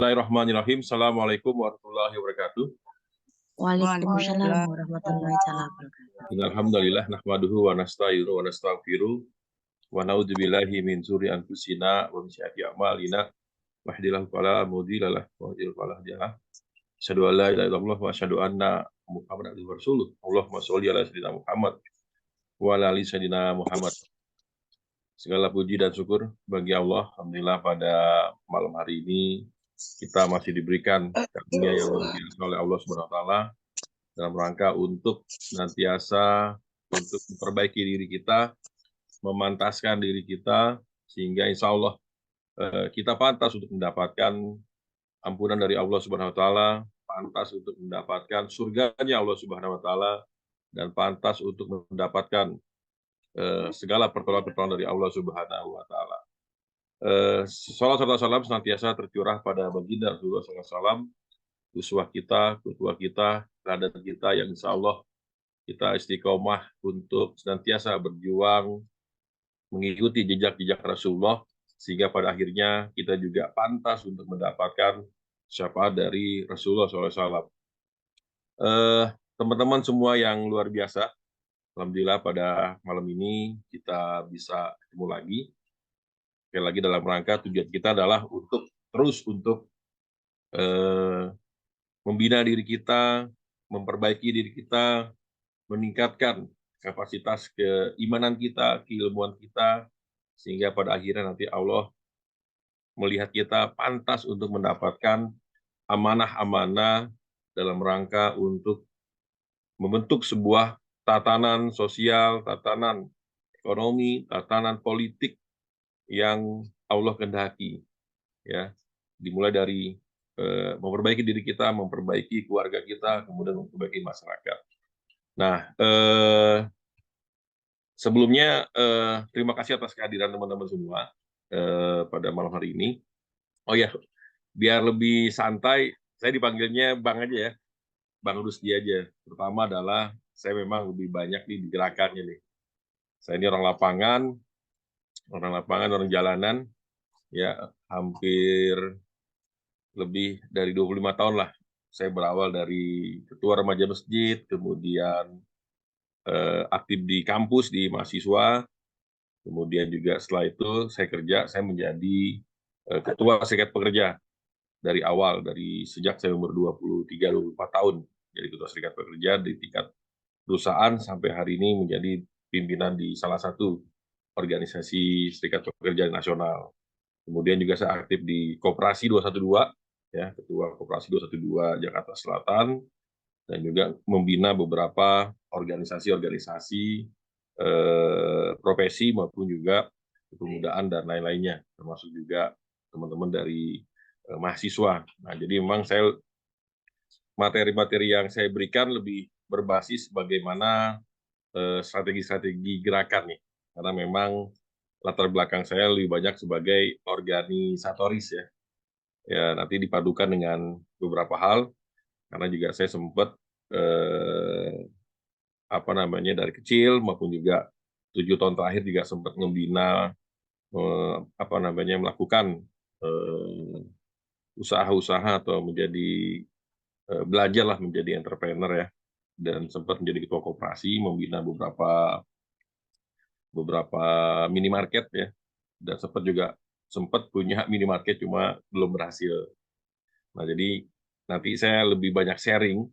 Bismillahirrahmanirrahim. Assalamualaikum warahmatullahi wabarakatuh. Waalaikumsalam warahmatullahi wabarakatuh. Alhamdulillah nahmaduhu wa nasta'inuhu wa nastaghfiruh wa na'udzubillahi min syururi anfusina wa min sayyiati a'malina. Wahdihillahu fala mudhilla lahu wa yudhlil fala hadiya lahu. Asyhadu an la ilaha illallah wa asyhadu anna Muhammadan abduhu wa rasuluh. Allahumma sholli ala sayyidina Muhammad wa ala ali sayyidina Muhammad. Segala puji dan syukur bagi Allah. Alhamdulillah pada malam hari ini kita masih diberikan karunia yang luar biasa oleh Allah Subhanahu wa taala dalam rangka untuk senantiasa untuk memperbaiki diri kita, memantaskan diri kita sehingga insya Allah kita pantas untuk mendapatkan ampunan dari Allah Subhanahu wa taala, pantas untuk mendapatkan surganya Allah Subhanahu wa taala, dan pantas untuk mendapatkan segala pertolongan dari Allah Subhanahu wa taala. Salam serta salam senantiasa tercurah pada baginda Rasulullah SAW, uswah kita, kedua kita, teladan kita yang insya Allah kita istiqomah untuk senantiasa berjuang mengikuti jejak-jejak Rasulullah, sehingga pada akhirnya kita juga pantas untuk mendapatkan syafaat dari Rasulullah SAW. Teman-teman semua yang luar biasa, alhamdulillah pada malam ini kita bisa ketemu lagi. Sekali lagi dalam rangka tujuan kita adalah untuk terus untuk membina diri kita, memperbaiki diri kita, meningkatkan kapasitas keimanan kita, keilmuan kita, sehingga pada akhirnya nanti Allah melihat kita pantas untuk mendapatkan amanah-amanah dalam rangka untuk membentuk sebuah tatanan sosial, tatanan ekonomi, tatanan politik yang Allah kehendaki, ya, dimulai dari memperbaiki diri kita, memperbaiki keluarga kita, kemudian memperbaiki masyarakat. Nah, sebelumnya terima kasih atas kehadiran teman-teman semua pada malam hari ini. Oh ya, biar lebih santai, saya dipanggilnya Bang aja ya, Bang Rusdi aja. Pertama adalah saya memang lebih banyak nih di gerakannya nih. Saya ini orang lapangan, orang jalanan, ya hampir lebih dari 25 tahun lah. Saya berawal dari ketua remaja masjid, kemudian aktif di kampus, di mahasiswa, kemudian juga setelah itu saya menjadi ketua serikat pekerja dari awal, dari sejak saya umur 23-24 tahun, jadi ketua serikat pekerja di tingkat perusahaan sampai hari ini menjadi pimpinan di salah satu organisasi serikat pekerja nasional. Kemudian juga saya aktif di Koperasi 212, ya, ketua Koperasi 212 Jakarta Selatan, dan juga membina beberapa organisasi-organisasi profesi maupun juga kepemudaan dan lain-lainnya, termasuk juga teman-teman dari mahasiswa. Nah, jadi memang materi-materi yang saya berikan lebih berbasis bagaimana strategi-strategi gerakan nih, karena memang latar belakang saya lebih banyak sebagai organisatoris ya. Ya, nanti dipadukan dengan beberapa hal, karena juga saya sempat dari kecil maupun juga 7 tahun terakhir juga sempat membina melakukan usaha-usaha atau menjadi belajarlah menjadi entrepreneur ya, dan sempat menjadi ketua koperasi, membina beberapa minimarket ya, dan sempat punya minimarket cuma belum berhasil. Nah, jadi nanti saya lebih banyak sharing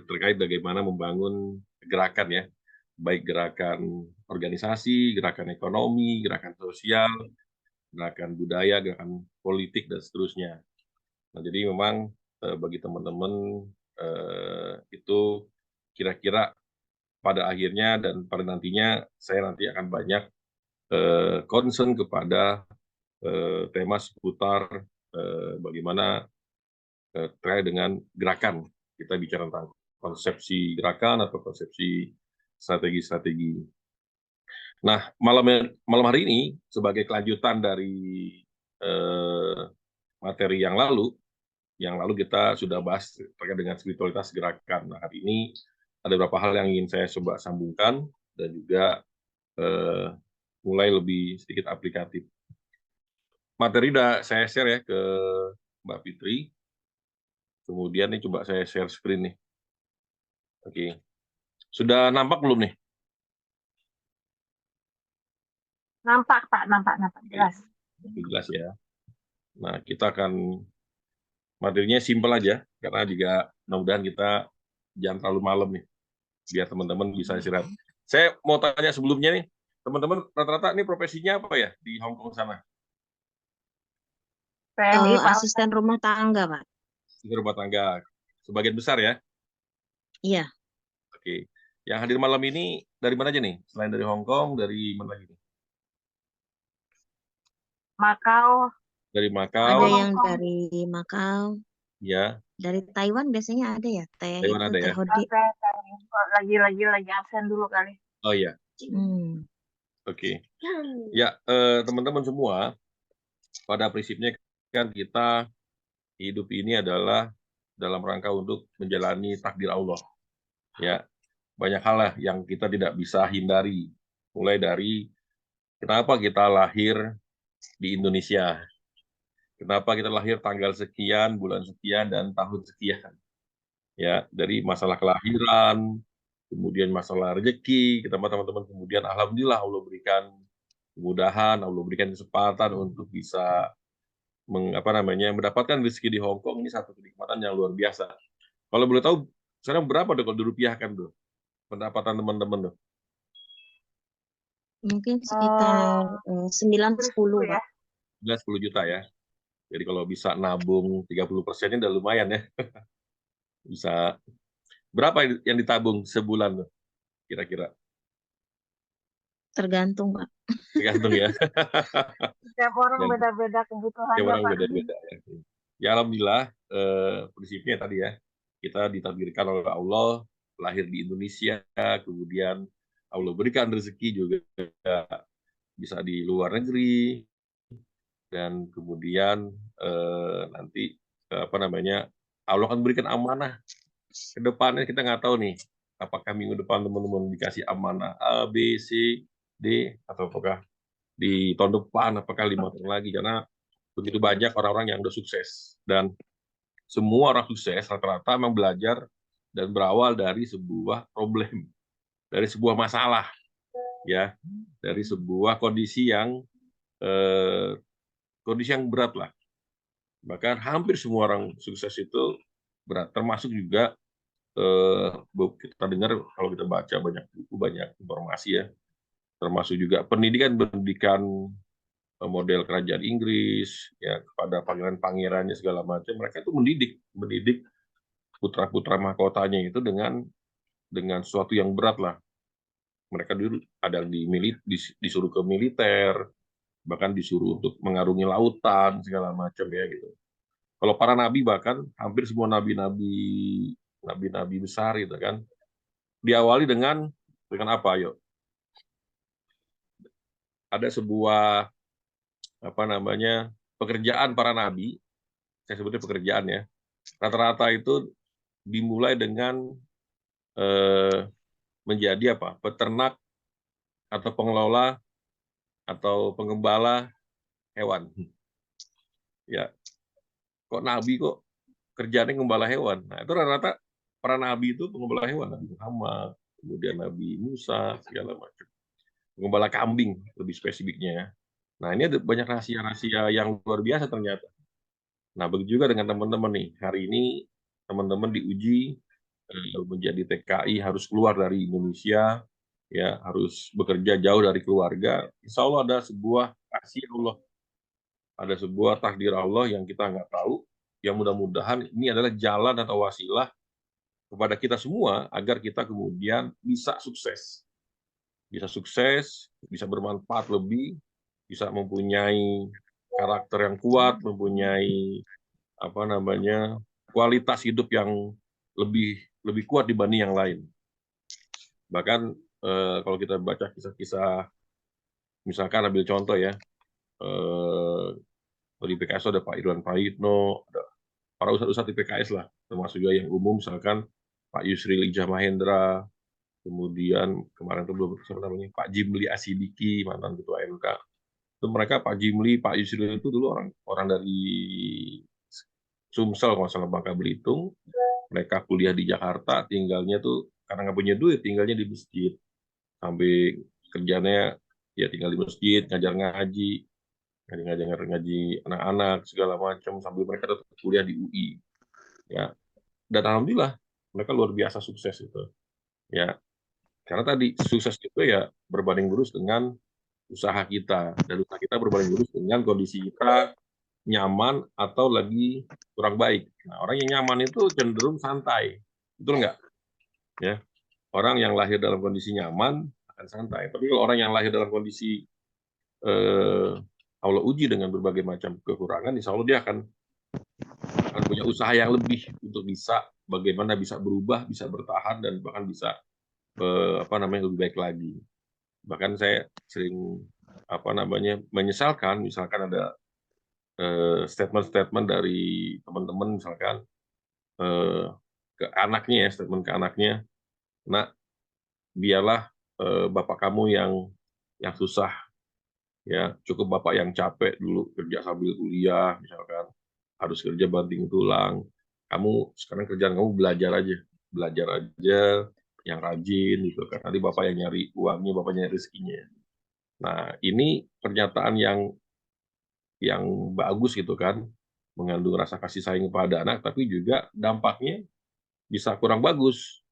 terkait bagaimana membangun gerakan ya, baik gerakan organisasi, gerakan ekonomi, gerakan sosial, gerakan budaya, gerakan politik, dan seterusnya. Nah, jadi memang bagi teman-teman itu kira-kira pada akhirnya dan pada nantinya saya nanti akan banyak concern kepada tema seputar bagaimana terkait dengan gerakan. Kita bicara tentang konsepsi gerakan atau konsepsi strategi-strategi. Nah, malam hari ini sebagai kelanjutan dari materi yang lalu kita sudah bahas terkait dengan spiritualitas gerakan. Nah, hari ini ada beberapa hal yang ingin saya coba sambungkan dan juga mulai lebih sedikit aplikatif. Materi udah saya share ya ke Mbak Fitri. Kemudian nih coba saya share screen nih. Oke. Sudah nampak belum nih? Nampak, Pak. Nampak. Jelas. Jelas ya. Nah, kita akan materinya simpel aja, karena juga mudah-mudahan kita jangan terlalu malam nih, biar teman-teman bisa istirahat. Saya mau tanya sebelumnya nih, teman-teman rata-rata ini profesinya apa ya di Hong Kong sana? PMI, Pak. Asisten rumah tangga, Pak. Di rumah tangga, sebagian besar ya? Iya. Oke. Yang hadir malam ini dari mana aja nih? Selain dari Hong Kong, dari mana lagi nih? Makau. Dari Ada Macau, yang dari Makau, ya. dari Taiwan biasanya ada ya, teh Taiwan itu ada teh ya? hodi. Lagi absen dulu kali. Oh iya, oke. Ya, teman-teman semua, pada prinsipnya kan kita hidup ini adalah dalam rangka untuk menjalani takdir Allah. Ya, banyak hal lah yang kita tidak bisa hindari. Mulai dari kenapa kita lahir di Indonesia, kenapa kita lahir tanggal sekian, bulan sekian, dan tahun sekian. Ya, dari masalah kelahiran, kemudian masalah rezeki, kita teman-teman, kemudian alhamdulillah Allah berikan kemudahan, Allah berikan kesempatan untuk bisa mendapatkan rezeki di Hong Kong. Ini satu kenikmatan yang luar biasa. Kalau boleh tahu, sekarang berapa tuh kalau dirupiahkan tuh pendapatan teman-teman tuh? Mungkin sekitar 9-10, ya. Pak. 10 juta ya. Jadi kalau bisa nabung 30% udah lumayan ya. Bisa berapa yang ditabung sebulan tuh kira-kira? Tergantung, Pak. Tergantung ya. Setiap orang Yang beda-beda kebutuhannya, tiap orang Pak. beda-beda ya. Ya alhamdulillah, prinsipnya tadi ya, kita ditakdirkan oleh Allah lahir di Indonesia, kemudian Allah berikan rezeki juga bisa di luar negeri, dan kemudian nanti Allah akan berikan amanah ke depannya. Kita nggak tahu nih apakah minggu depan teman-teman dikasih amanah A, B, C, D, atau apakah di tahun depan, apakah 5 tahun lagi, karena begitu banyak orang-orang yang udah sukses, dan semua orang sukses rata-rata memang belajar dan berawal dari sebuah problem, dari sebuah masalah, ya, dari sebuah eh, kondisi yang berat lah. Bahkan hampir semua orang sukses itu berat, termasuk juga kita dengar kalau kita baca banyak buku, banyak informasi ya, termasuk juga pendidikan model kerajaan Inggris ya, kepada pangeran-pangerannya segala macam. Mereka itu mendidik putra-putra mahkotanya itu dengan sesuatu yang berat lah. Mereka dulu ada disuruh ke militer, bahkan disuruh untuk mengarungi lautan segala macam ya gitu. Kalau para nabi, bahkan hampir semua nabi-nabi besar gitu kan, diawali dengan apa, yuk? Ada sebuah pekerjaan para nabi, saya sebutnya pekerjaan ya. Rata-rata itu dimulai dengan menjadi peternak atau pengelola atau pengembala hewan. Ya, kok nabi kok kerjanya ngembala hewan. Nah, itu rata-rata para nabi itu pengembala hewan, Nabi Muhammad, kemudian Nabi Musa segala macam. Pengembala kambing lebih spesifiknya ya. Nah, ini ada banyak rahasia-rahasia yang luar biasa ternyata. Nah, begitu juga dengan teman-teman nih. Hari ini teman-teman diuji menjadi TKI, harus keluar dari Indonesia, ya, harus bekerja jauh dari keluarga. Insya Allah ada sebuah kasih Allah, ada sebuah takdir Allah yang kita nggak tahu. Yang mudah-mudahan ini adalah jalan atau wasilah kepada kita semua agar kita kemudian bisa sukses, bisa bermanfaat lebih, bisa mempunyai karakter yang kuat, mempunyai kualitas hidup yang lebih lebih kuat dibanding yang lain. Bahkan kalau kita baca kisah-kisah, misalkan ambil contoh ya, di PKS ada Pak Irwan Prayitno, ada para ustadz-ustadz di PKS lah, termasuk juga yang umum, misalkan Pak Yusril Ijah Mahendra, kemudian kemarin itu belum siapa namanya, Pak Jimli Asidiki, mantan ketua MK. Itu mereka, Pak Jimli, Pak Yusril itu dulu orang dari Sumsel kalau salah Bangka Belitung, mereka kuliah di Jakarta, tinggalnya tuh karena nggak punya duit, tinggalnya di masjid. Sampai kerjanya ya tinggal di masjid, ngajar ngaji, ngajar ngaji anak-anak segala macam sambil mereka tetap kuliah di UI. Ya, dan alhamdulillah mereka luar biasa sukses itu. Ya, karena tadi sukses itu ya berbanding lurus dengan usaha kita, dan usaha kita berbanding lurus dengan kondisi kita nyaman atau lagi kurang baik. Nah, orang yang nyaman itu cenderung santai, betul nggak? Ya, orang yang lahir dalam kondisi nyaman akan santai. Tapi kalau orang yang lahir dalam kondisi Allah uji dengan berbagai macam kekurangan, insya Allah dia akan punya usaha yang lebih untuk bisa bagaimana bisa berubah, bisa bertahan, dan bahkan bisa lebih baik lagi. Bahkan saya sering menyesalkan, misalkan ada statement-statement dari teman-teman, misalkan ke anaknya, statement ke anaknya, nak, biarlah bapak kamu yang susah, ya cukup bapak yang capek dulu kerja sambil kuliah, misalkan harus kerja banting tulang. Kamu sekarang kerjaan kamu belajar aja yang rajin gitu kan. Nanti bapak yang nyari uangnya, bapak nyari rezekinya. Nah, ini pernyataan yang bagus gitu kan, mengandung rasa kasih sayang kepada anak, tapi juga dampaknya bisa kurang bagus.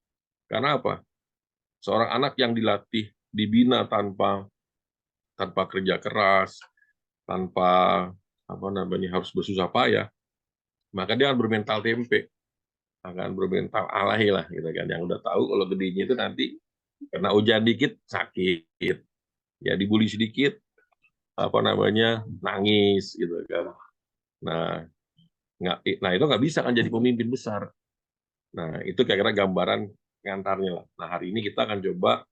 Karena apa? Seorang anak yang dilatih, dibina tanpa kerja keras, tanpa harus bersusah payah, maka dia akan bermental tempe, akan bermental alay lah gitu kan, yang udah tahu kalau gedenya itu nanti kena hujan dikit sakit, ya dibully sedikit nangis gitu kan. Nah, itu nggak bisa kan jadi pemimpin besar. Nah, itu kira-kira gambaran ngantarnya lah. Nah, hari ini kita akan coba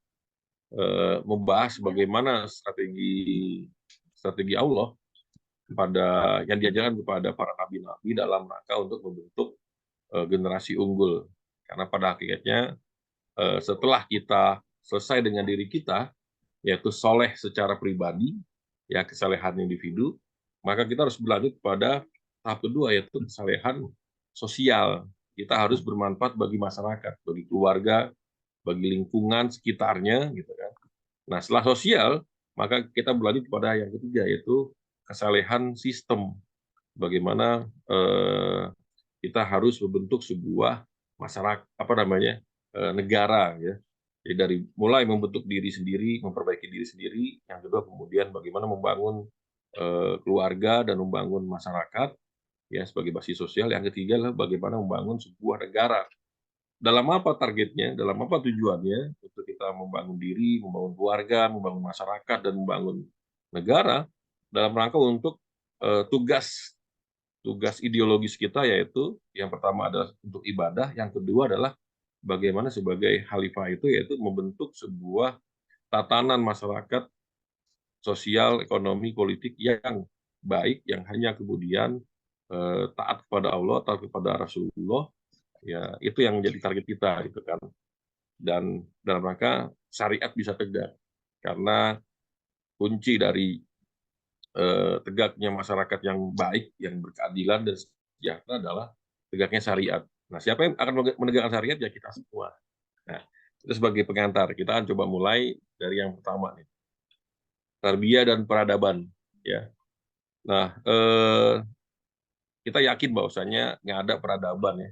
membahas bagaimana strategi Allah yang diajarkan kepada para nabi-nabi dalam rangka untuk membentuk generasi unggul. Karena pada hakikatnya setelah kita selesai dengan diri kita, yaitu soleh secara pribadi, ya kesalehan individu, maka kita harus berlanjut pada tahap kedua, yaitu kesalehan sosial. Kita harus bermanfaat bagi masyarakat, bagi keluarga, bagi lingkungan sekitarnya, gitu kan. Nah, setelah sosial, maka kita berlanjut kepada yang ketiga, yaitu kesalehan sistem. Bagaimana kita harus membentuk sebuah masyarakat, negara, ya. Jadi dari mulai membentuk diri sendiri, memperbaiki diri sendiri, yang kedua kemudian bagaimana membangun keluarga dan membangun masyarakat, ya sebagai basis sosial. Yang ketiga adalah bagaimana membangun sebuah negara. Dalam apa targetnya, dalam apa tujuannya untuk kita membangun diri, membangun keluarga, membangun masyarakat, dan membangun negara dalam rangka untuk tugas ideologis kita, yaitu yang pertama adalah untuk ibadah, yang kedua adalah bagaimana sebagai khalifah itu yaitu membentuk sebuah tatanan masyarakat sosial, ekonomi, politik yang baik, yang hanya kemudian taat kepada Allah, taat kepada Rasulullah, ya itu yang menjadi target kita gitu kan. Dan dalam rangka syariat bisa tegak, karena kunci dari tegaknya masyarakat yang baik, yang berkeadilan dan sejahtera adalah tegaknya syariat. Nah, siapa yang akan menegakkan syariat? Ya kita semua. Nah, itu sebagai pengantar. Kita akan coba mulai dari yang pertama nih. Tarbiyah dan peradaban, ya. Nah, kita yakin bahwasanya nggak ada peradaban, ya.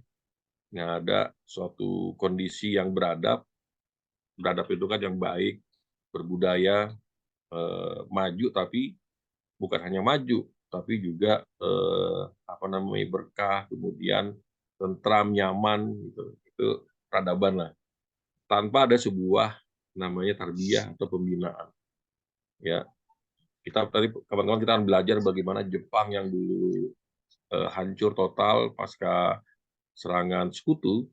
Nggak ada suatu kondisi yang beradab. Beradab itu kan yang baik, berbudaya, maju, tapi bukan hanya maju, tapi juga berkah, kemudian tentram, nyaman, gitu. Itu peradaban lah. Tanpa ada sebuah namanya tarbiyah atau pembinaan. Ya, kita tadi kawan-kawan kita akan belajar bagaimana Jepang yang dulu hancur total pasca serangan sekutu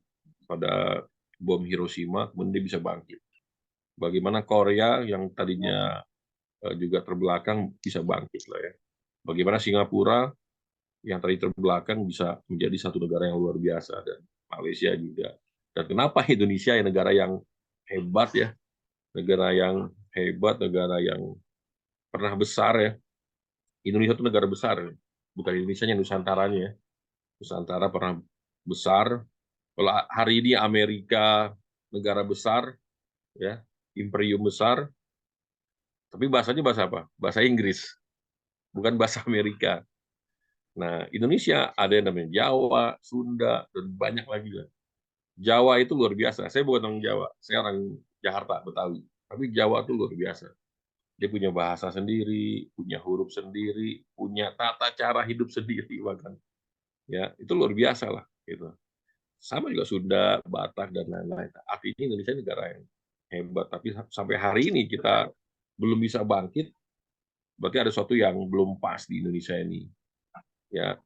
pada bom Hiroshima, kemudian dia bisa bangkit. Bagaimana Korea yang tadinya juga terbelakang bisa bangkit lah, ya. Bagaimana Singapura yang tadi terbelakang bisa menjadi satu negara yang luar biasa, dan Malaysia juga. Dan kenapa Indonesia yang negara yang hebat, ya, negara yang hebat, negara yang pernah besar, ya. Indonesia itu negara besar, bukan Indonesia yang Nusantaranya. Nusantara pernah besar. Kalau hari ini Amerika negara besar, ya, imperium besar, tapi bahasanya bahasa apa? Bahasa Inggris, bukan bahasa Amerika. Nah, Indonesia ada yang namanya Jawa, Sunda, dan banyak lagi lah. Jawa itu luar biasa. Saya bukan orang Jawa, saya orang Jakarta, Betawi. Tapi Jawa itu luar biasa. Dia punya bahasa sendiri, punya huruf sendiri, punya tata cara hidup sendiri bahkan. Ya, itu luar biasa lah gitu. Sama juga Sunda, Batak dan lain-lain. Artinya Indonesia negara yang hebat, tapi sampai hari ini kita belum bisa bangkit, berarti ada sesuatu yang belum pas di Indonesia ini. Ya,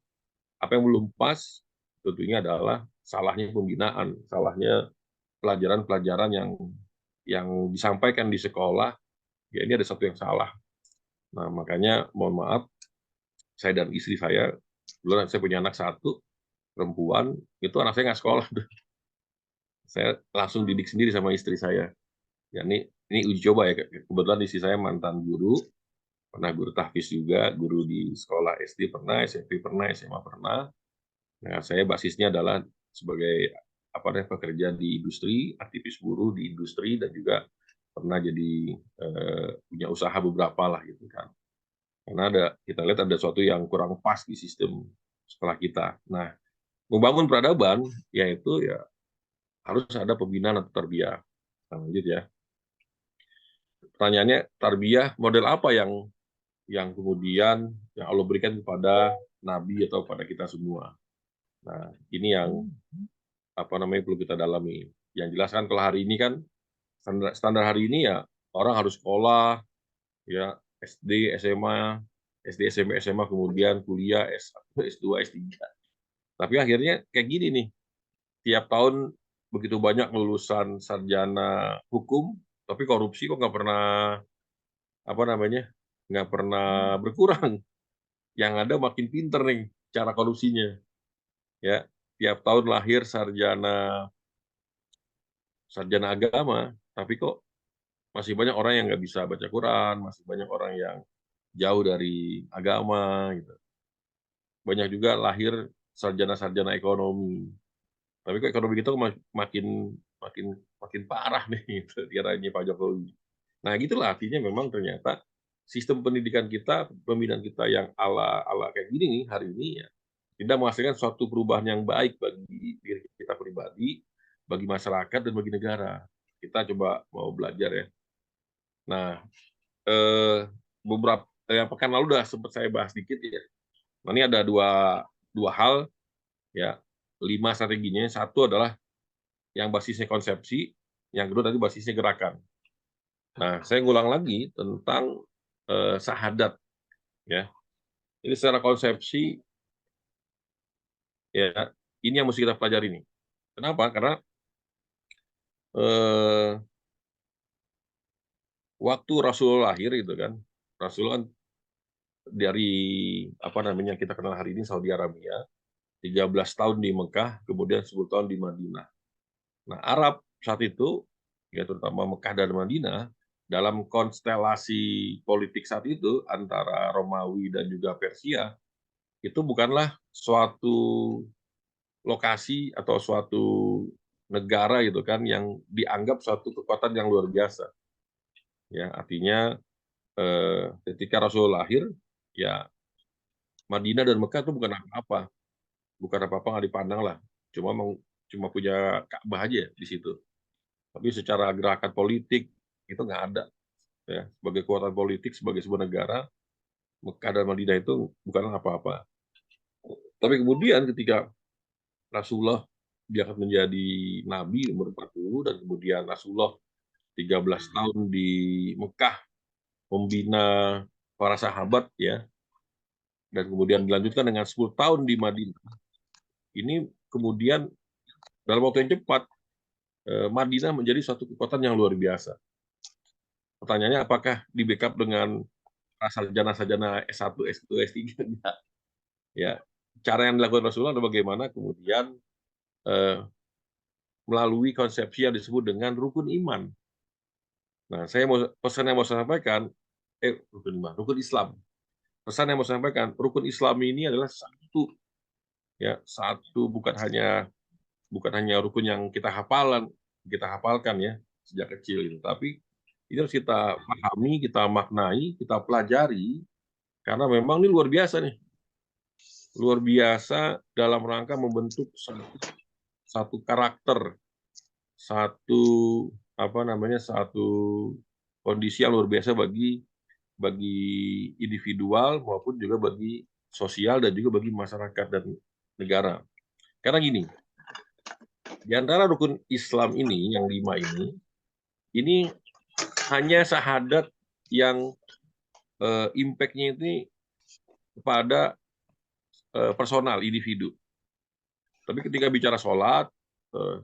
apa yang belum pas tentunya adalah salahnya pembinaan, salahnya pelajaran-pelajaran yang disampaikan di sekolah. Ya ini ada sesuatu yang salah. Nah, makanya mohon maaf, saya dan istri saya, dulu saya punya anak satu, perempuan, itu anak saya nggak sekolah. Saya langsung didik sendiri sama istri saya. Ya, ini uji coba ya. Kebetulan istri saya mantan guru, pernah guru tahfiz juga, guru di sekolah SD pernah, SMP pernah, SMA pernah. Nah, saya basisnya adalah sebagai pekerja di industri, aktivis buruh di industri, dan juga pernah jadi punya usaha beberapa lah gitu kan. Karena kita lihat ada sesuatu yang kurang pas di sistem sekolah kita. Nah, membangun peradaban yaitu ya harus ada pembinaan atau tarbiyah. Nah, lanjut ya. Pertanyaannya, tarbiyah model apa yang kemudian yang Allah berikan kepada Nabi atau pada kita semua. Nah, ini yang perlu kita dalami. Yang jelas kan kalau hari ini kan standar hari ini ya orang harus sekolah, ya SD, SMA, SD, SMP, SMA, kemudian kuliah S1, S2, S3. Tapi akhirnya kayak gini nih, tiap tahun begitu banyak lulusan sarjana hukum, tapi korupsi kok nggak pernah nggak pernah berkurang. Yang ada makin pinter nih cara korupsinya. Ya, tiap tahun lahir sarjana agama, tapi kok masih banyak orang yang nggak bisa baca Quran, masih banyak orang yang jauh dari agama, gitu. Banyak juga lahir sarjana-sarjana ekonomi. Tapi kok ekonomi kita makin makin makin parah nih gitu, di eranya Pak Jokowi. Nah, gitulah artinya memang ternyata sistem pendidikan kita, pembinaan kita yang ala kayak gini nih hari ini ya tidak menghasilkan suatu perubahan yang baik bagi diri kita pribadi, bagi masyarakat dan bagi negara. Kita coba mau belajar ya. Nah, beberapa yang pekan lalu udah sempat saya bahas dikit ya. Nah, ini ada dua hal ya, 5 strateginya. Satu adalah yang basisnya konsepsi, yang kedua tadi basisnya gerakan. Nah, saya ngulang lagi tentang sahadat ya. Ini secara konsepsi ya, ini yang mesti kita pelajari nih. Kenapa? Karena waktu Rasul lahir itu kan, Rasul kan dari kita kenal hari ini Saudi Arabia, 13 tahun di Mekah, kemudian 10 tahun di Madinah. Nah, Arab saat itu, ya terutama Mekah dan Madinah, dalam konstelasi politik saat itu antara Romawi dan juga Persia, itu bukanlah suatu lokasi atau suatu negara gitu kan yang dianggap suatu kekuatan yang luar biasa. Ya, artinya ketika Rasul lahir, ya Madinah dan Mekah itu bukan apa-apa, nggak dipandang lah, cuma punya Ka'bah aja di situ. Tapi secara gerakan politik itu nggak ada. Ya, sebagai kekuatan politik, sebagai sebuah negara, Mekah dan Madinah itu bukanlah apa-apa. Tapi kemudian ketika Rasulullah diangkat menjadi Nabi umur 40, dan kemudian Rasulullah 13 tahun di Mekah membina para sahabat ya, dan kemudian dilanjutkan dengan 10 tahun di Madinah. Ini kemudian dalam waktu yang cepat Madinah menjadi suatu kekuatan yang luar biasa. Pertanyaannya apakah di backup dengan sarjana-sarjana S1, S2, S3? Ya, cara yang dilakukan Rasulullah adalah bagaimana kemudian melalui konsepsi yang disebut dengan rukun iman. Nah, pesan yang mau saya sampaikan, rukun Islam. Pesan yang mau saya sampaikan, rukun Islam ini adalah satu Ya, satu bukan hanya rukun yang kita hafalkan ya sejak kecil itu, tapi ini harus kita pahami, kita maknai, kita pelajari karena memang ini luar biasa nih. Luar biasa dalam rangka membentuk satu karakter, satu satu kondisi yang luar biasa bagi individual maupun juga bagi sosial dan juga bagi masyarakat dan negara. Karena gini, di antara rukun Islam ini yang 5 ini hanya syahadat yang impact-nya ini kepada personal individu. Tapi ketika bicara sholat,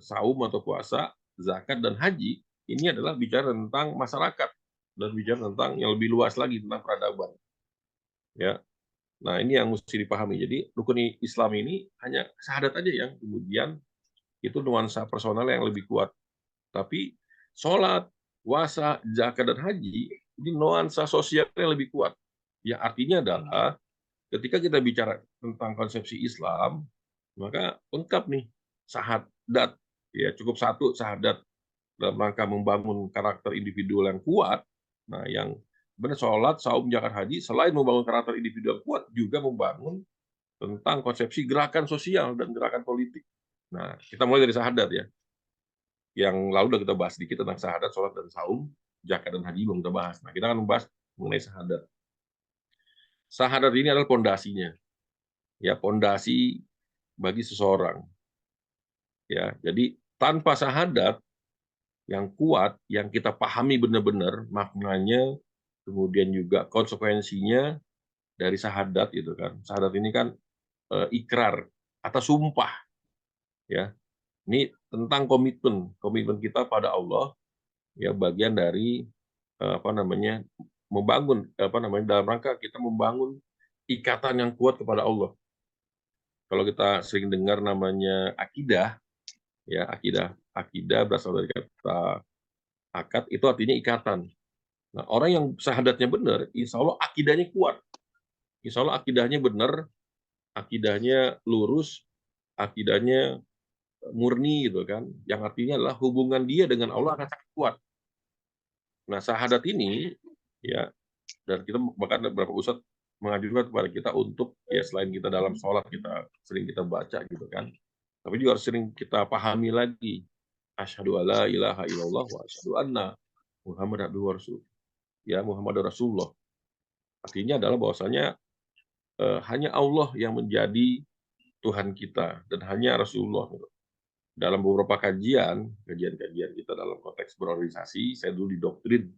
saum atau puasa, zakat dan haji, ini adalah bicara tentang masyarakat dan bicara tentang yang lebih luas lagi tentang peradaban. Ya, nah ini yang mesti dipahami. Jadi rukun Islam ini hanya syahadat aja yang kemudian itu nuansa personal yang lebih kuat. Tapi sholat, puasa, zakat dan haji ini nuansa sosial yang lebih kuat. Ya artinya adalah ketika kita bicara tentang konsepsi Islam, maka lengkap nih syahadat, ya cukup satu syahadat dalam rangka membangun karakter individu yang kuat. Nah, yang benar sholat, saum, zakat, haji selain membangun karakter individu yang kuat juga membangun tentang konsepsi gerakan sosial dan gerakan politik. Nah, kita mulai dari syahadat ya. Yang lalu udah kita bahas sedikit tentang syahadat, sholat dan saum, zakat dan haji belum kita bahas. Nah, kita akan membahas mengenai syahadat. Syahadat ini adalah pondasinya. Ya, pondasi bagi seseorang. Ya, jadi tanpa syahadat yang kuat, yang kita pahami benar-benar maknanya, kemudian juga konsekuensinya dari syahadat itu kan. Syahadat ini kan ikrar atau sumpah, ya. Ini tentang komitmen kita pada Allah, ya bagian dari membangun dalam rangka kita membangun ikatan yang kuat kepada Allah. Kalau kita sering dengar namanya akidah, ya akidah berasal dari kata akad, itu artinya ikatan. Nah, orang yang syahadatnya benar, insya Allah akidahnya kuat, insya Allah akidahnya benar, akidahnya lurus, akidahnya murni gitu kan, yang artinya adalah hubungan dia dengan Allah akan sangat kuat. Nah, syahadat ini ya, dan kita bahkan beberapa ustadz mengajukan kepada kita untuk ya selain kita dalam sholat kita sering kita baca gitu kan, tapi juga harus sering kita pahami lagi. Asyhadu alla ilaha illallah wa asyhadu anna Muhammad abduhu wa rasul. Ya, Muhammad Rasulullah. Artinya adalah bahwasanya hanya Allah yang menjadi Tuhan kita dan hanya Rasulullah. Dalam beberapa kajian kita dalam konteks berorganisasi, saya dulu didoktrin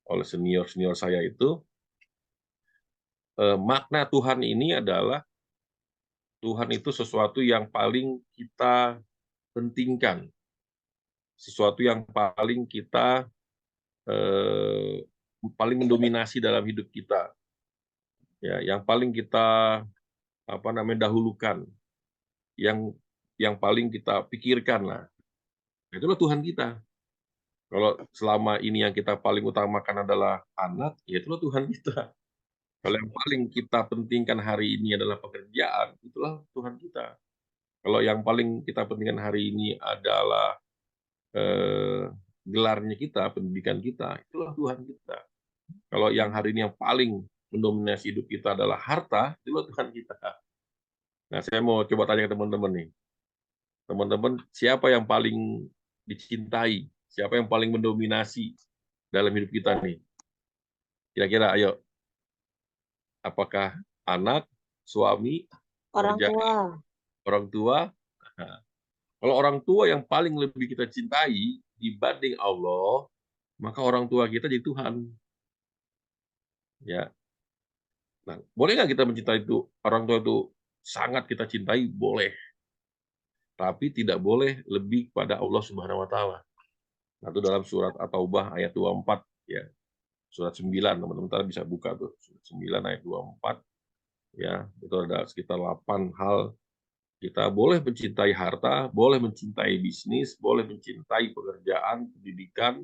oleh senior saya itu, makna Tuhan ini adalah Tuhan itu sesuatu yang paling kita pentingkan, sesuatu yang paling kita paling mendominasi dalam hidup kita, ya, yang paling kita dahulukan, yang paling kita pikirkan lah. Itulah Tuhan kita. Kalau selama ini yang kita paling utamakan adalah anak, ya itulah Tuhan kita. Kalau yang paling kita pentingkan hari ini adalah pekerjaan, itulah Tuhan kita. Kalau yang paling kita pentingkan hari ini adalah gelarnya kita, pendidikan kita, itulah Tuhan kita. Kalau yang hari ini yang paling mendominasi hidup kita adalah harta, itulah Tuhan kita. Nah, saya mau coba tanya ke teman-teman nih. Teman-teman, siapa yang paling dicintai? Siapa yang paling mendominasi dalam hidup kita nih? Kira-kira, ayo. Apakah anak, suami, Orang pekerjaan, tua. orang tua? Nah, kalau orang tua yang paling lebih kita cintai dibanding Allah, maka orang tua kita jadi Tuhan. Ya. Nah, boleh nggak kita mencintai itu? Orang tua itu sangat kita cintai, boleh. Tapi tidak boleh lebih pada Allah Subhanahu wa taala. Nah, itu dalam surat At-Taubah ayat 24 ya. Surat 9, teman-teman bisa buka tuh. Surat 9 ayat 24 ya. Itu ada sekitar 8 hal. Kita boleh mencintai harta, boleh mencintai bisnis, boleh mencintai pekerjaan, pendidikan,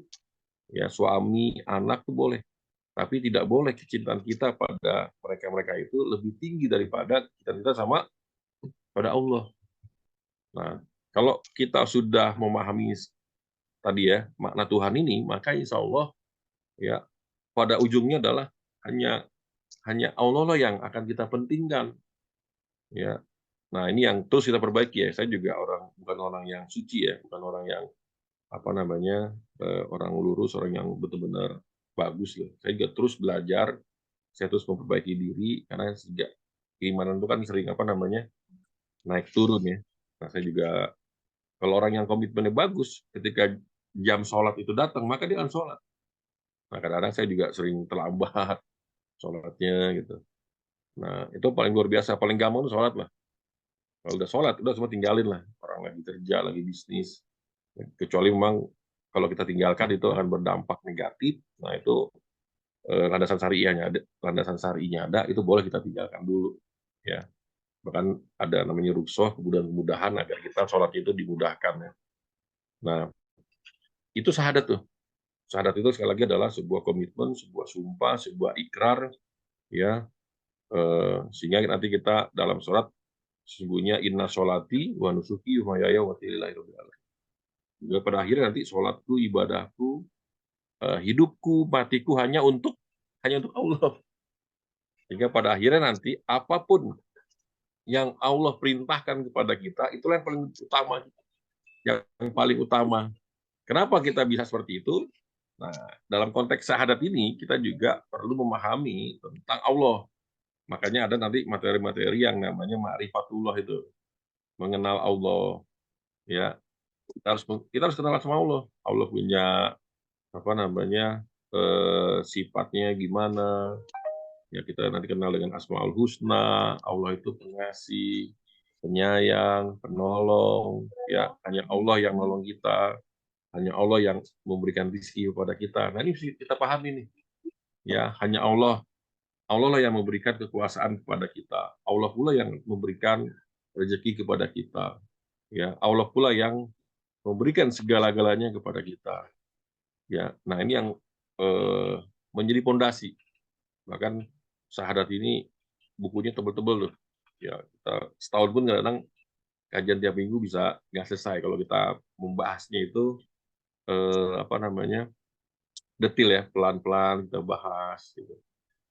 ya suami, anak itu boleh. Tapi tidak boleh kecintaan kita pada mereka-mereka itu lebih tinggi daripada kita sama pada Allah. Nah, kalau kita sudah memahami tadi ya makna Tuhan ini, maka insya Allah ya pada ujungnya adalah hanya Allah lah yang akan kita pentingkan. Ya, nah ini yang terus kita perbaiki ya. Saya juga bukan orang yang suci ya, bukan orang yang apa namanya orang lurus, orang yang betul-benar bagus loh. Saya juga terus belajar, saya terus memperbaiki diri karena sejak keimanan itu kan sering apa namanya naik turun ya. Nah saya juga kalau orang yang komitmennya bagus, ketika jam sholat itu datang maka dia akan sholat. Nah kadang-kadang saya juga sering terlambat sholatnya gitu. Nah itu paling luar biasa, paling gampang itu sholat lah. Kalau udah sholat, udah semua tinggalin lah. Orang lagi kerja, lagi bisnis. Kecuali memang kalau kita tinggalkan itu akan berdampak negatif. Nah itu landasan syari'nya ada, itu boleh kita tinggalkan dulu. Ya, bahkan ada namanya rukhsah, kemudahan agar kita sholat itu dimudahkan. Ya. Nah itu syahadat tuh. Syahadat itu sekali lagi adalah sebuah komitmen, sebuah sumpah, sebuah ikrar, ya, sehingga nanti kita dalam sholat sesungguhnya inna sholati wa nusuki wa mahyaya wa mamati lillahi rabbil alamin. Juga pada akhirnya nanti sholatku, ibadahku, hidupku, matiku hanya untuk Allah. Sehingga pada akhirnya nanti apapun yang Allah perintahkan kepada kita itulah yang paling utama, yang paling utama. Kenapa kita bisa seperti itu? Nah, dalam konteks syahadat ini kita juga perlu memahami tentang Allah. Makanya ada nanti materi-materi yang namanya ma'rifatullah itu, mengenal Allah. Ya, kita harus kenal sama Allah. Allah punya apa namanya sifatnya gimana? Ya kita nanti kenal dengan Asmaul Husna. Allah itu pengasih, penyayang, penolong. Ya hanya Allah yang menolong kita. Hanya Allah yang memberikan rezeki kepada kita. Nah ini mesti kita pahami nih. Ya hanya Allah lah yang memberikan kekuasaan kepada kita. Allah pula yang memberikan rezeki kepada kita. Ya, Allah pula yang memberikan segala-galanya kepada kita. Ya, nah ini yang menjadi pondasi. Bahkan syahadat ini bukunya tebel-tebel loh. Ya, kita setahun pun kadang kajian tiap minggu bisa nggak selesai kalau kita membahasnya itu apa namanya detil ya, pelan-pelan kita bahas. Gitu.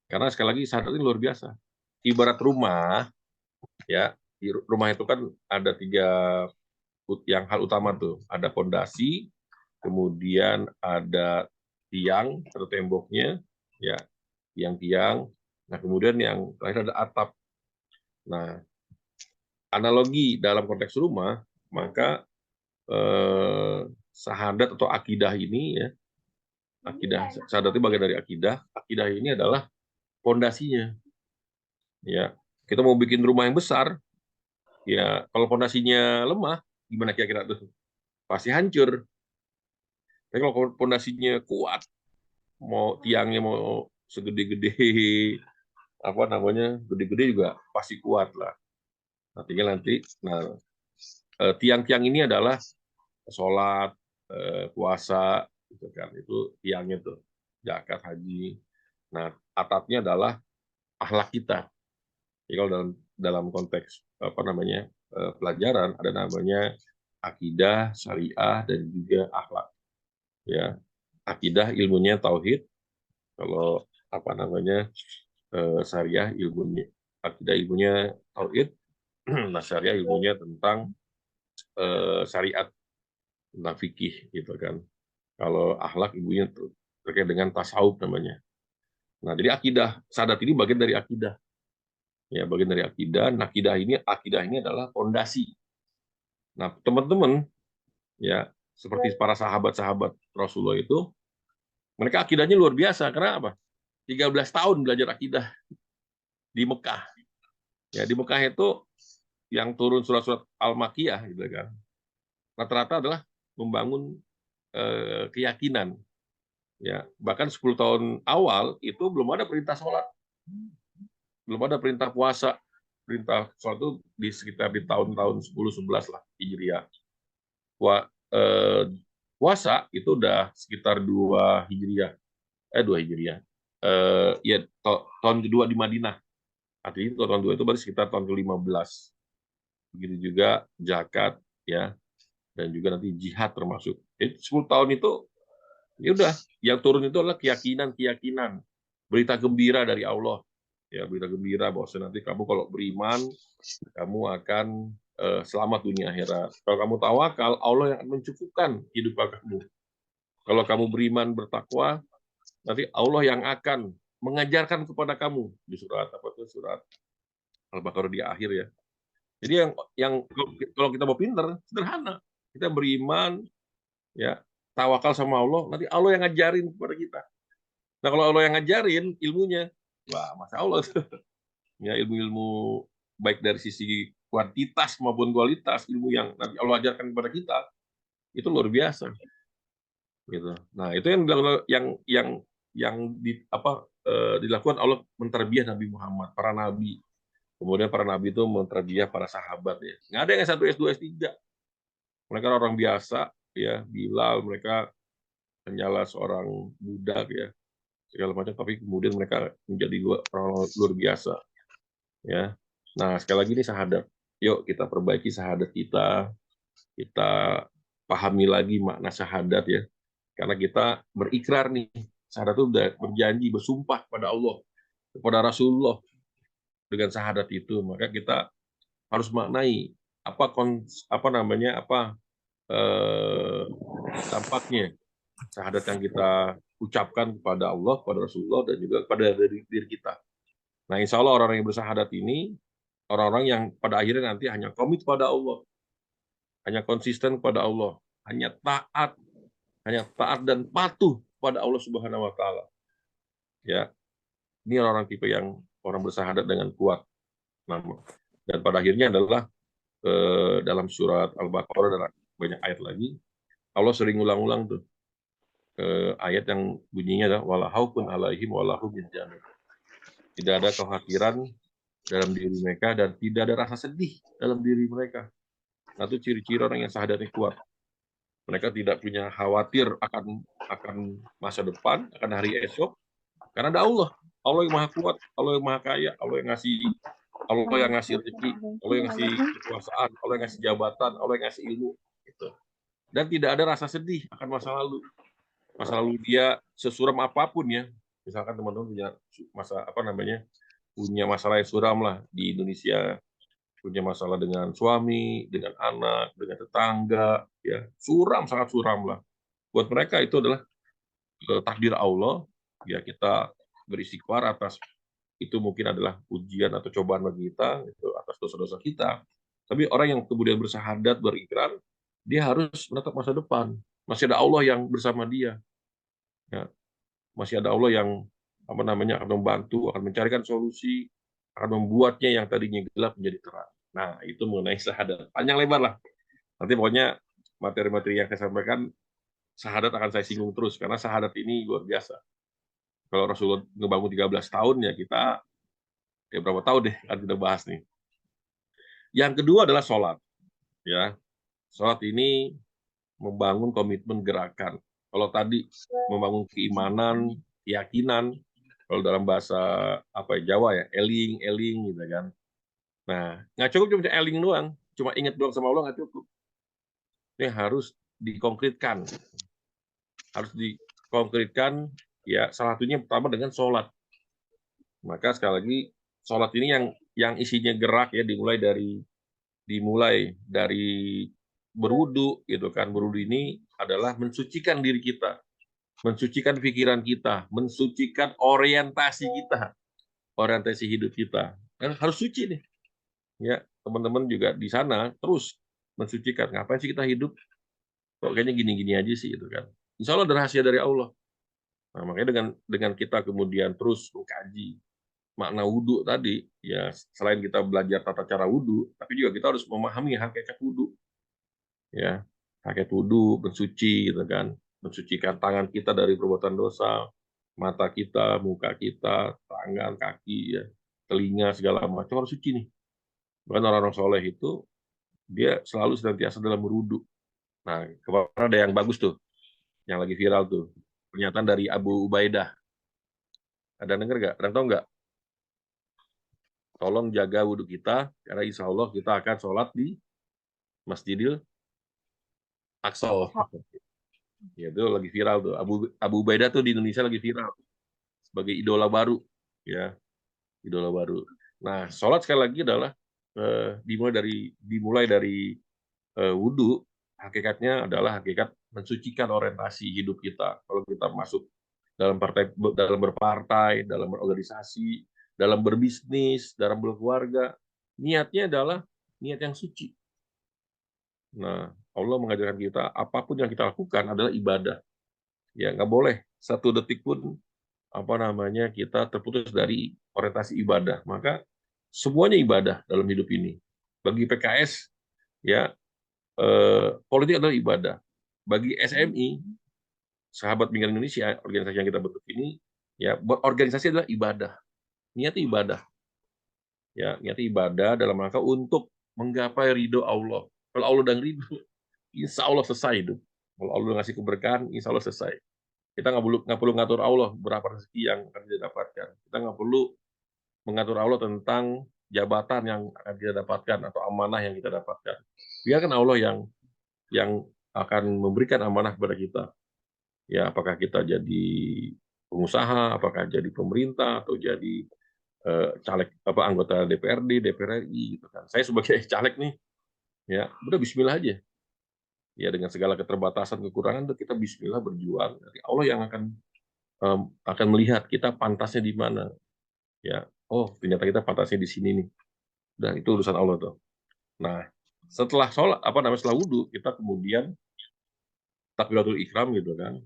Karena sekali lagi syahadat ini luar biasa. Ibarat rumah, ya di rumah itu kan ada 3 yang hal utama tuh, ada pondasi, kemudian ada tiang atau temboknya, ya tiang-tiang, nah kemudian yang terakhir ada atap. Nah analogi dalam konteks rumah, maka syahadat atau akidah ini ya, akidah syahadat itu bagian dari akidah ini adalah pondasinya. Ya kita mau bikin rumah yang besar, ya kalau pondasinya lemah, gimana kira-kira tuh? Pasti hancur. Tapi kalau pondasinya kuat, mau tiangnya mau segede-gede apa namanya, gede-gede juga pasti kuat lah. Nah, tinggal nanti, nah tiang-tiang ini adalah sholat, puasa, gitu kan. Itu tiangnya tuh, zakat, haji. Nah, atapnya adalah akhlak kita. Jadi kalau dalam konteks apa namanya pelajaran ada namanya akidah, syariah, dan juga akhlak. Ya, akidah ilmunya tauhid, kalau apa namanya syariah ilmunya akidah ilmunya tauhid, nah syariah ilmunya tentang syariat, tentang fikih gitu kan. Kalau akhlak ilmunya terkait dengan tasawuf namanya. Nah jadi akidah sadat ini bagian dari akidah, ya bagian dari akidah. Nah, akidah ini adalah fondasi. Nah teman-teman ya seperti para sahabat-sahabat Rasulullah itu, mereka akidahnya luar biasa. Karena apa? 13 tahun belajar akidah di Mekah. Ya di Mekah itu yang turun surat-surat Al-Makiyah gitu kan. Rata-rata adalah membangun keyakinan. Ya, bahkan 10 tahun awal itu belum ada perintah sholat. Belum ada perintah puasa. Perintah sholat itu di sekitar di tahun-tahun 10-11 lah Hijriah. Puasa itu udah sekitar 2 Hijriah. 2 Hijriah. Ya tahun kedua di Madinah. Artinya tahun 2 itu berarti sekitar tahun ke-15. begitu juga zakat, ya, dan juga nanti jihad termasuk. Jadi 10 tahun itu ya udah, yang turun itu adalah keyakinan, berita gembira dari Allah, ya, berita gembira bahwa nanti kamu kalau beriman, kamu akan selamat dunia akhirat. Kalau kamu tawakal, Allah yang akan mencukupkan hidup kamu. Kalau kamu beriman bertakwa, nanti Allah yang akan mengajarkan kepada kamu di surat apa tuh, surat Al-Baqarah di akhir, ya. Jadi yang kalau kita mau pinter, sederhana. Kita beriman, ya, tawakal sama Allah, nanti Allah yang ngajarin kepada kita. Nah, kalau Allah yang ngajarin ilmunya, wah, masya Allah tuh. Ya, ilmu-ilmu baik dari sisi kuantitas maupun kualitas, ilmu yang nanti Allah ajarkan kepada kita itu luar biasa. Gitu. Nah, itu yang dilakukan Allah menterbiah Nabi Muhammad, para nabi. Kemudian para nabi itu menterbiah para sahabat, ya. Nggak ada yang S1, S2, S3. Mereka orang biasa, ya, Bilal, mereka hanyalah seorang budak, ya, segala macam, tapi kemudian mereka menjadi orang luar biasa, ya. Nah, sekali lagi ini syahadat. Yuk kita perbaiki syahadat kita pahami lagi makna syahadat, ya. Karena kita berikrar nih, syahadat itu udah berjanji, bersumpah pada Allah, kepada Rasulullah dengan syahadat itu, maka kita harus maknai dampaknya syahadat yang kita ucapkan kepada Allah, kepada Rasulullah, dan juga kepada diri kita. Nah, insya Allah orang-orang yang bersyahadat ini orang-orang yang pada akhirnya nanti hanya komit pada Allah, hanya konsisten kepada Allah, hanya taat dan patuh pada Allah Subhanahu wa taala. Ya. Ini orang-orang tipe yang orang bersyahadat dengan kuat. Dan pada akhirnya adalah dalam surat Al-Baqarah dan banyak ayat lagi, Allah sering ulang-ulang tuh ayat yang bunyinya adalah wala khaufun alaihim wala hum yahzanun. Tidak ada kekhawatiran dalam diri mereka dan tidak ada rasa sedih dalam diri mereka. Nah, itu ciri-ciri orang yang syahadatnya kuat. Mereka tidak punya khawatir akan masa depan, akan hari esok, karena ada Allah. Allah yang maha kuat, Allah yang maha kaya, Allah yang ngasih rezeki, Allah yang ngasih kekuasaan, Allah yang ngasih jabatan, Allah yang ngasih ilmu. Gitu. Dan tidak ada rasa sedih akan masa lalu. Masa lalu dia sesuram apapun, ya. Misalkan teman-teman punya masalah yang suram lah di Indonesia, punya masalah dengan suami, dengan anak, dengan tetangga, ya, sangat suram lah. Buat mereka itu adalah takdir Allah, ya, kita beristighfar atas itu, mungkin adalah ujian atau cobaan bagi kita, itu atas dosa-dosa kita. Tapi orang yang kemudian bersyahadat, berikrar, dia harus menatap masa depan. Masih ada Allah yang bersama dia, ya. Masih ada Allah yang akan membantu, akan mencarikan solusi, akan membuatnya yang tadinya gelap menjadi terang. Nah, itu mengenai syahadat. Panjang lebar lah. Nanti pokoknya materi-materi yang saya sampaikan, syahadat akan saya singgung terus, karena syahadat ini luar biasa. Kalau Rasulullah ngebangun 13 tahun, ya kita, ya berapa tahun deh kan kita bahas nih. Yang kedua adalah sholat. Ya, sholat ini membangun komitmen gerakan. Kalau tadi membangun keimanan, keyakinan, kalau dalam bahasa Jawa, ya, eling gitu kan. Nah, nggak cukup cuma eling doang, cuma ingat doang sama Allah nggak cukup. Ini harus dikonkretkan. Ya, salah satunya pertama dengan sholat. Maka sekali lagi, sholat ini yang isinya gerak, ya, dimulai dari berwudu, gitu kan. Berwudu ini adalah mensucikan diri kita, mensucikan pikiran kita, mensucikan orientasi hidup kita. Harus suci nih. Ya, teman-teman juga di sana terus mensucikan. Ngapain sih kita hidup? Kok kayaknya gini-gini aja sih, gitu kan. Insya Allah ada rahasia dari Allah. Nah, makanya dengan kita kemudian terus mengkaji makna wudhu tadi, ya, selain kita belajar tata cara wudhu, tapi juga kita harus memahami hakikat wudhu. Ya, hakikat wudhu, bersuci, gitu kan. Mensucikan tangan kita dari perbuatan dosa, mata kita, muka kita, tangan, kaki, ya, telinga, segala macam harus suci nih. Bahkan orang-orang soleh itu dia selalu senantiasa dalam berwudhu. Nah, kemarin ada yang bagus tuh, yang lagi viral tuh, pernyataan dari Abu Ubaidah. Ada dengar nggak? Ada tahu nggak? tolong jaga wudhu kita, karena insya Allah kita akan sholat di Masjidil Aqsa. Ya, itu lagi viral tuh. Abu Ubaidah tuh di Indonesia lagi viral sebagai idola baru, ya, idola baru. Nah, sholat sekali lagi adalah dimulai dari wudhu. Hakikatnya adalah hakikat mensucikan orientasi hidup kita. Kalau kita masuk dalam berpartai, dalam berorganisasi, dalam berbisnis, dalam berkeluarga, niatnya adalah niat yang suci. Nah, Allah mengajarkan kita apapun yang kita lakukan adalah ibadah. Ya, nggak boleh satu detik pun kita terputus dari orientasi ibadah. Maka semuanya ibadah dalam hidup ini. Bagi PKS, ya, politik adalah ibadah. Bagi SMI, Sahabat Migran Indonesia, organisasi yang kita bentuk ini, ya, organisasi adalah ibadah. Niatnya ibadah. Ya, niatnya ibadah dalam rangka untuk menggapai ridho Allah. Kalau Allah udah ridho, insya Allah selesai hidup. Kalau Allah ngasih keberkahan, insya Allah selesai. Kita nggak perlu ngatur Allah berapa rezeki yang akan kita dapatkan. Kita nggak perlu mengatur Allah tentang jabatan yang akan kita dapatkan atau amanah yang kita dapatkan. Biarkan Allah yang akan memberikan amanah kepada kita. Ya, apakah kita jadi pengusaha, apakah jadi pemerintah atau jadi caleg anggota DPRD, DPR RI gitu kan. Saya sebagai caleg nih, ya, udah bismillah aja. Ya, dengan segala keterbatasan, kekurangan kita bismillah berjuang. Nanti Allah yang akan melihat kita pantasnya di mana. Ya, oh, ternyata kita pantasnya di sini nih. Dan itu urusan Allah tuh. Nah, setelah sholat setelah wudhu, kita kemudian takbiratul ihram gitu kan.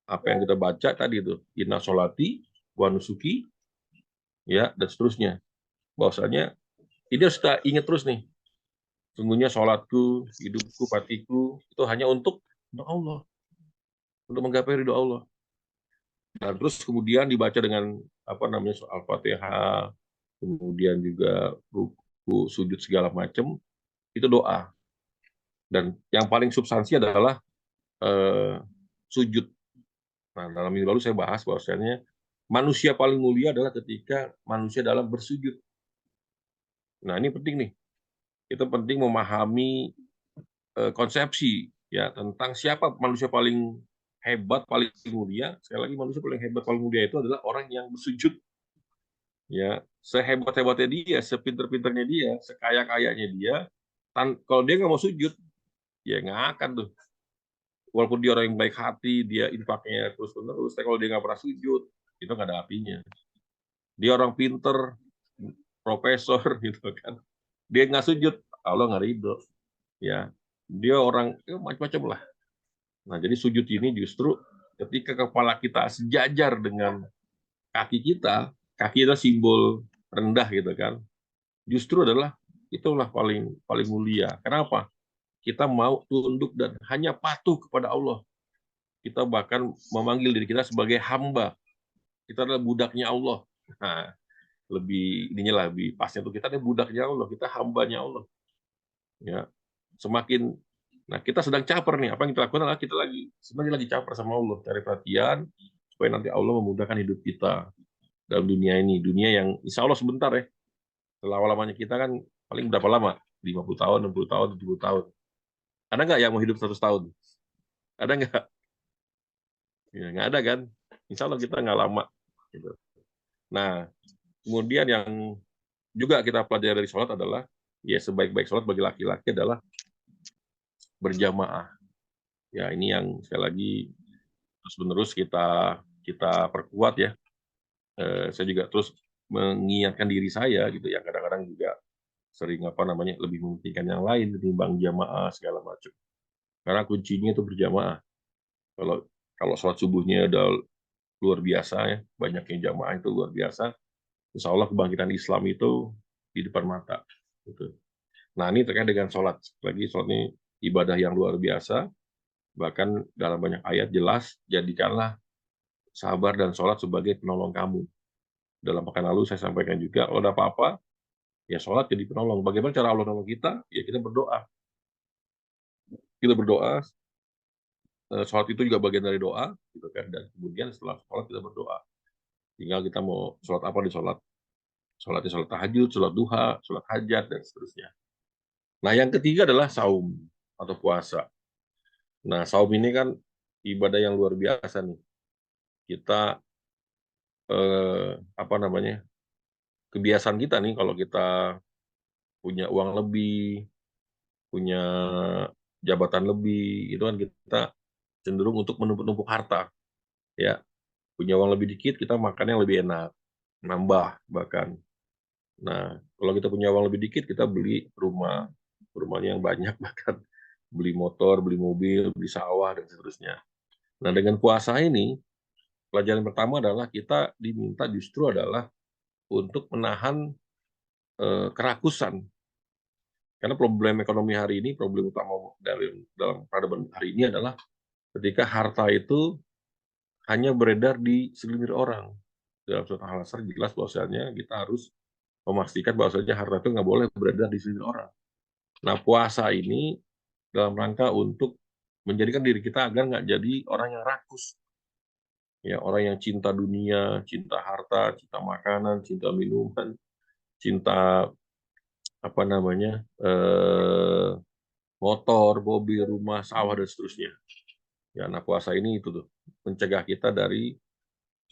Apa yang kita baca tadi itu, inna sholati wa nusuki, ya, dan seterusnya. Bahwasanya ini harus kita ingat terus nih. Sungguhnya sholatku, hidupku, matiku itu hanya untuk Allah, untuk menggapai ridho Allah. Dan terus kemudian dibaca dengan Al-Fatihah, kemudian juga ruku, sujud segala macam, itu doa. Dan yang paling substansi adalah sujud. Nah, dalam minggu lalu saya bahas bahwasanya manusia paling mulia adalah ketika manusia dalam bersujud. Nah, ini penting nih. Kita penting memahami konsepsi ya tentang siapa manusia paling hebat, paling mulia. Sekali lagi, manusia paling hebat, paling mulia itu adalah orang yang bersujud. Ya, sehebat-hebatnya dia, sepinter-pinternya dia, sekaya-kayanya dia, kalau dia nggak mau sujud, ya nggak akan tuh. Walaupun dia orang yang baik hati, dia infaknya terus-menerus, tapi kalau dia nggak pernah sujud, itu nggak ada apinya. Dia orang pinter, profesor, gitu kan. Dia nggak sujud, Allah nggak ridho. Ya, dia orang macam-macam lah. Nah, jadi sujud ini justru ketika kepala kita sejajar dengan kaki kita simbol rendah gitu kan. Justru itulah paling mulia. Kenapa? Kita mau tunduk dan hanya patuh kepada Allah. Kita bahkan memanggil diri kita sebagai hamba. Kita adalah budaknya Allah. Nah, lebih pasnya tuh kita adalah budaknya Allah, kita hambanya Allah. Ya, nah kita sedang caper nih. Apa yang kita lakukan adalah kita sebenarnya lagi caper sama Allah, cari perhatian supaya nanti Allah memudahkan hidup kita dalam dunia ini, dunia yang insya Allah sebentar ya. Selama-lamanya kita kan paling berapa lama? 50 tahun, 60 tahun, 70 tahun. Ada nggak yang mau hidup 100 tahun? Ada nggak? Ya, nggak ada kan? Insya Allah kita nggak lama. Gitu. Nah, kemudian yang juga kita pelajari dari sholat adalah, ya, sebaik-baik sholat bagi laki-laki adalah berjamaah. Ya, ini yang sekali lagi terus-menerus kita perkuat ya. Saya juga terus mengingatkan diri saya gitu ya, kadang-kadang juga sering lebih mementingkan yang lain ketimbang jamaah segala macam. Karena kuncinya itu berjamaah. Kalau sholat subuhnya udah luar biasa ya, banyaknya jamaah itu luar biasa. Insya Allah kebangkitan Islam itu di depan mata. Gitu. Nah, ini terkait dengan sholat. Lagi sholat ini ibadah yang luar biasa. Bahkan dalam banyak ayat jelas, jadikanlah sabar dan sholat sebagai penolong kamu. Dalam pekan lalu saya sampaikan juga, kalau ada apa-apa, ya sholat jadi penolong. Bagaimana cara Allah nolong kita? Ya kita berdoa. Kita berdoa, sholat itu juga bagian dari doa, gitu kan. Dan kemudian setelah sholat kita berdoa. Tinggal kita mau sholat apa di sholat. Sholatnya sholat tahajud, sholat duha, sholat hajat, dan seterusnya. Nah, yang ketiga adalah saum atau puasa. Nah, saum ini kan ibadah yang luar biasa nih. Kita apa namanya? Kebiasaan kita nih kalau kita punya uang lebih, punya jabatan lebih, itu kan kita cenderung untuk menumpuk-numpuk harta. Ya, punya uang lebih dikit, kita makan yang lebih enak, nambah bahkan. Nah, kalau kita punya uang lebih dikit, kita beli rumah, rumahnya yang banyak bahkan beli motor, beli mobil, beli sawah dan seterusnya. Nah, dengan puasa ini, pelajaran pertama adalah kita diminta justru adalah untuk menahan kerakusan. Karena problem ekonomi hari ini, problem utama dalam peradaban hari ini adalah ketika harta itu hanya beredar di segelintir orang. Dalam suatu hal dasar jelas bahwasanya kita harus memastikan bahwasanya harta itu nggak boleh beredar di segelintir orang. Nah, puasa ini dalam rangka untuk menjadikan diri kita agar nggak jadi orang yang rakus. Ya, orang yang cinta dunia, cinta harta, cinta makanan, cinta minuman, cinta apa namanya, motor, mobil, rumah, sawah dan seterusnya. Ya, nah puasa ini itu tuh mencegah kita dari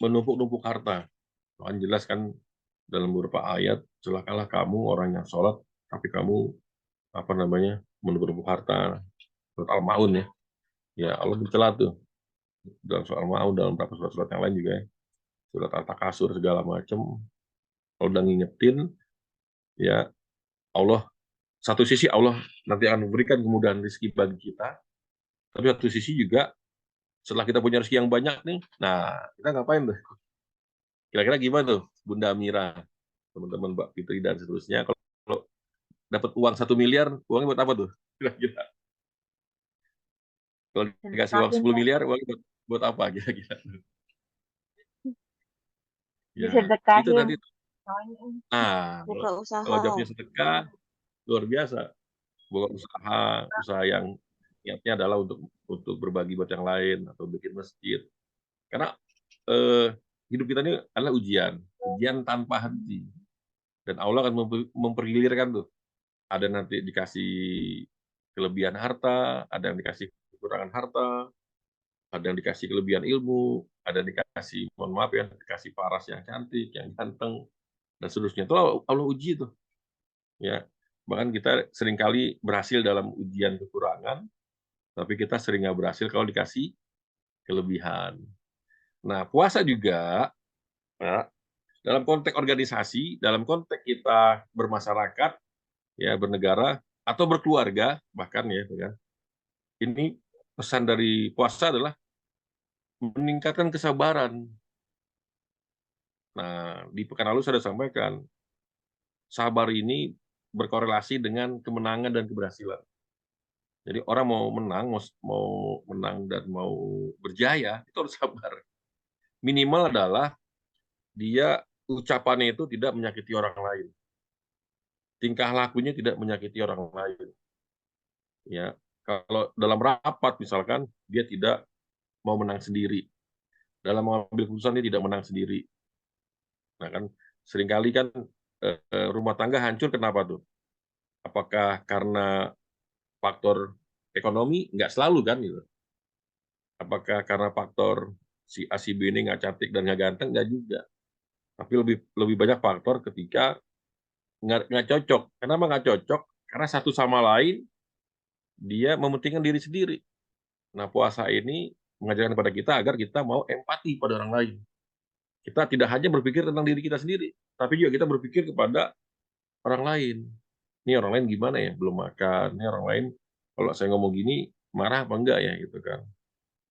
menumpuk-numpuk harta. Tuhan jelas kan dalam beberapa ayat, celakalah kamu orang yang sholat, tapi kamu apa namanya menumpuk-numpuk harta. Surat Al-Maun ya. Ya Allah mencela tuh dalam soal Al-Maun, dalam beberapa surat-surat yang lain juga ya. Surat Al-Takasur segala macam. Kalau udah ngingetin, ya Allah, satu sisi Allah nanti akan memberikan kemudahan rezeki bagi kita, tapi satu sisi juga setelah kita punya rezeki yang banyak nih, nah kita ngapain tuh? Kira-kira gimana tuh, Bunda Mira, teman-teman Mbak Fitri dan seterusnya, kalau dapat uang 1 miliar, uangnya buat apa tuh? Kira-kira. Kalau dikasih uang Sedekahin 10 kan. miliar, uangnya buat apa kira-kira? Ya, itu Disedekahin. nanti. Soalnya Nah, Buka kalau usaha. jawabnya sedekah, luar biasa. Buka usaha, usaha yang niatnya adalah untuk berbagi buat yang lain atau bikin masjid. Karena eh, hidup kita ini adalah ujian, ujian tanpa henti. Dan Allah akan mempergilirkan tuh. Ada nanti dikasih kelebihan harta, ada yang dikasih kekurangan harta, ada yang dikasih kelebihan ilmu, ada yang dikasih, mohon maaf ya, dikasih paras yang cantik, yang ganteng, dan seterusnya. Itu Allah uji tuh. Ya, bahkan kita seringkali berhasil dalam ujian kekurangan, tapi kita sering nggak berhasil kalau dikasih kelebihan. Nah, puasa juga, ya, dalam konteks organisasi, dalam konteks kita bermasyarakat, ya bernegara atau berkeluarga, bahkan ya, kan. Ini pesan dari puasa adalah meningkatkan kesabaran. Nah, di pekan lalu saya sudah sampaikan, sabar ini berkorelasi dengan kemenangan dan keberhasilan. Jadi orang mau menang, mau menang dan mau berjaya, itu harus sabar. Minimal adalah dia ucapannya itu tidak menyakiti orang lain. Tingkah lakunya tidak menyakiti orang lain. Ya, kalau dalam rapat misalkan dia tidak mau menang sendiri. Dalam mengambil keputusan dia tidak menang sendiri. Nah kan seringkali kan rumah tangga hancur kenapa tuh? Apakah karena faktor ekonomi? Nggak selalu kan gitu. Apakah karena faktor si A si B ini nggak cantik dan nggak ganteng? Nggak juga. Tapi lebih lebih banyak faktor ketika nggak cocok. Kenapa nggak cocok? Karena satu sama lain dia mementingkan diri sendiri. Nah puasa ini mengajarkan kepada kita agar kita mau empati pada orang lain. Kita tidak hanya berpikir tentang diri kita sendiri, tapi juga kita berpikir kepada orang lain. Ini orang lain gimana ya, belum makan. Ini orang lain, kalau saya ngomong gini, marah apa enggak ya, gitu kan.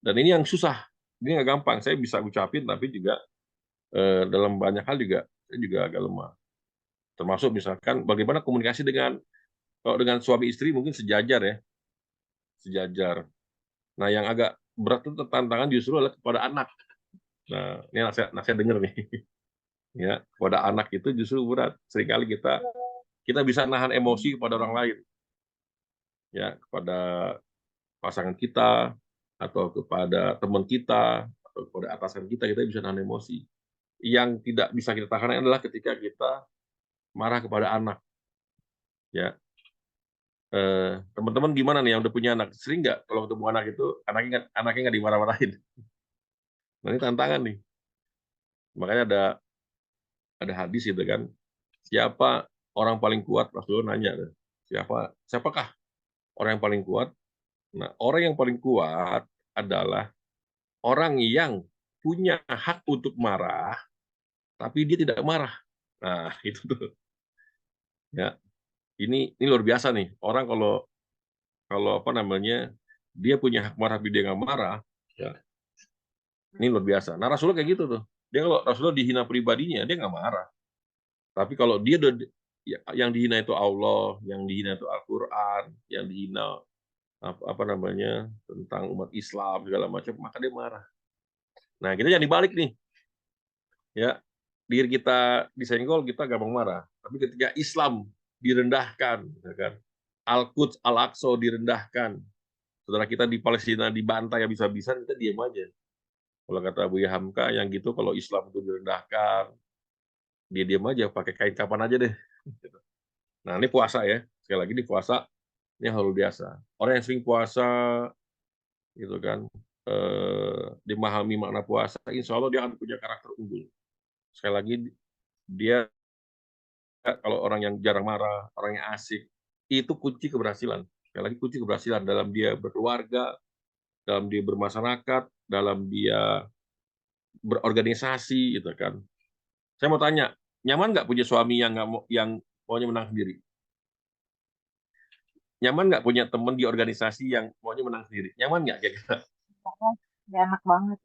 Dan ini yang susah. Ini nggak gampang. Saya bisa ucapin, tapi juga dalam banyak hal juga, saya juga agak lemah. Termasuk misalkan bagaimana komunikasi kalau dengan suami istri mungkin sejajar ya, sejajar. Nah, yang agak berat itu tantangan justru adalah kepada anak. Nah, ini nasihat dengar nih. Ya, kepada anak itu justru berat. Seringkali kita bisa nahan emosi kepada orang lain, ya kepada pasangan kita atau kepada teman kita atau kepada atasan kita bisa nahan emosi. Yang tidak bisa kita tahan adalah ketika kita marah kepada anak. Ya, teman-teman gimana nih yang udah punya anak? Sering nggak kalau ketemu anak itu anaknya nggak dimarah-marahin? Nah, ini tantangan nih. Makanya ada hadis gitu kan. Siapa orang paling kuat? Rasulullah nanya, siapakah orang yang paling kuat? Nah, orang yang paling kuat adalah orang yang punya hak untuk marah, tapi dia tidak marah. Nah, itu tuh. Ya, ini luar biasa nih. Orang kalau kalau apa namanya, dia punya hak marah, tapi dia nggak marah, ya, ini luar biasa. Nah, Rasulullah kayak gitu tuh. Dia kalau Rasulullah dihina pribadinya, dia nggak marah. Tapi kalau dia yang dihina itu Allah, yang dihina itu Al-Quran, yang dihina apa namanya tentang umat Islam segala macam, maka dia marah. Nah, kita jangan dibalik nih, ya. Diri kita disenggol, kita gampang marah. Tapi ketika Islam direndahkan, ya kan, Al-Quds, Al-Aqsa direndahkan, saudara kita di Palestina dibantai habis-habisan, kita diam aja. Kalau kata Buya Hamka, yang gitu kalau Islam itu direndahkan, dia diam aja, pakai kain kapan aja deh. Nah, ini puasa ya. Sekali lagi ini puasa, ini hal biasa. Orang yang sering puasa, gitu kan, dimahami makna puasa, insya Allah dia akan punya karakter unggul. Sekali lagi, dia kalau orang yang jarang marah, orang yang asik, itu kunci keberhasilan. Sekali lagi kunci keberhasilan dalam dia berkeluarga, dalam dia bermasyarakat, dalam dia berorganisasi, gitu kan. Saya mau tanya, nyaman nggak punya suami yang nggak mau, yang maunya menang sendiri? Nyaman nggak punya teman di organisasi yang maunya menang sendiri? Nyaman nggak kayak gitu? Gak enak banget.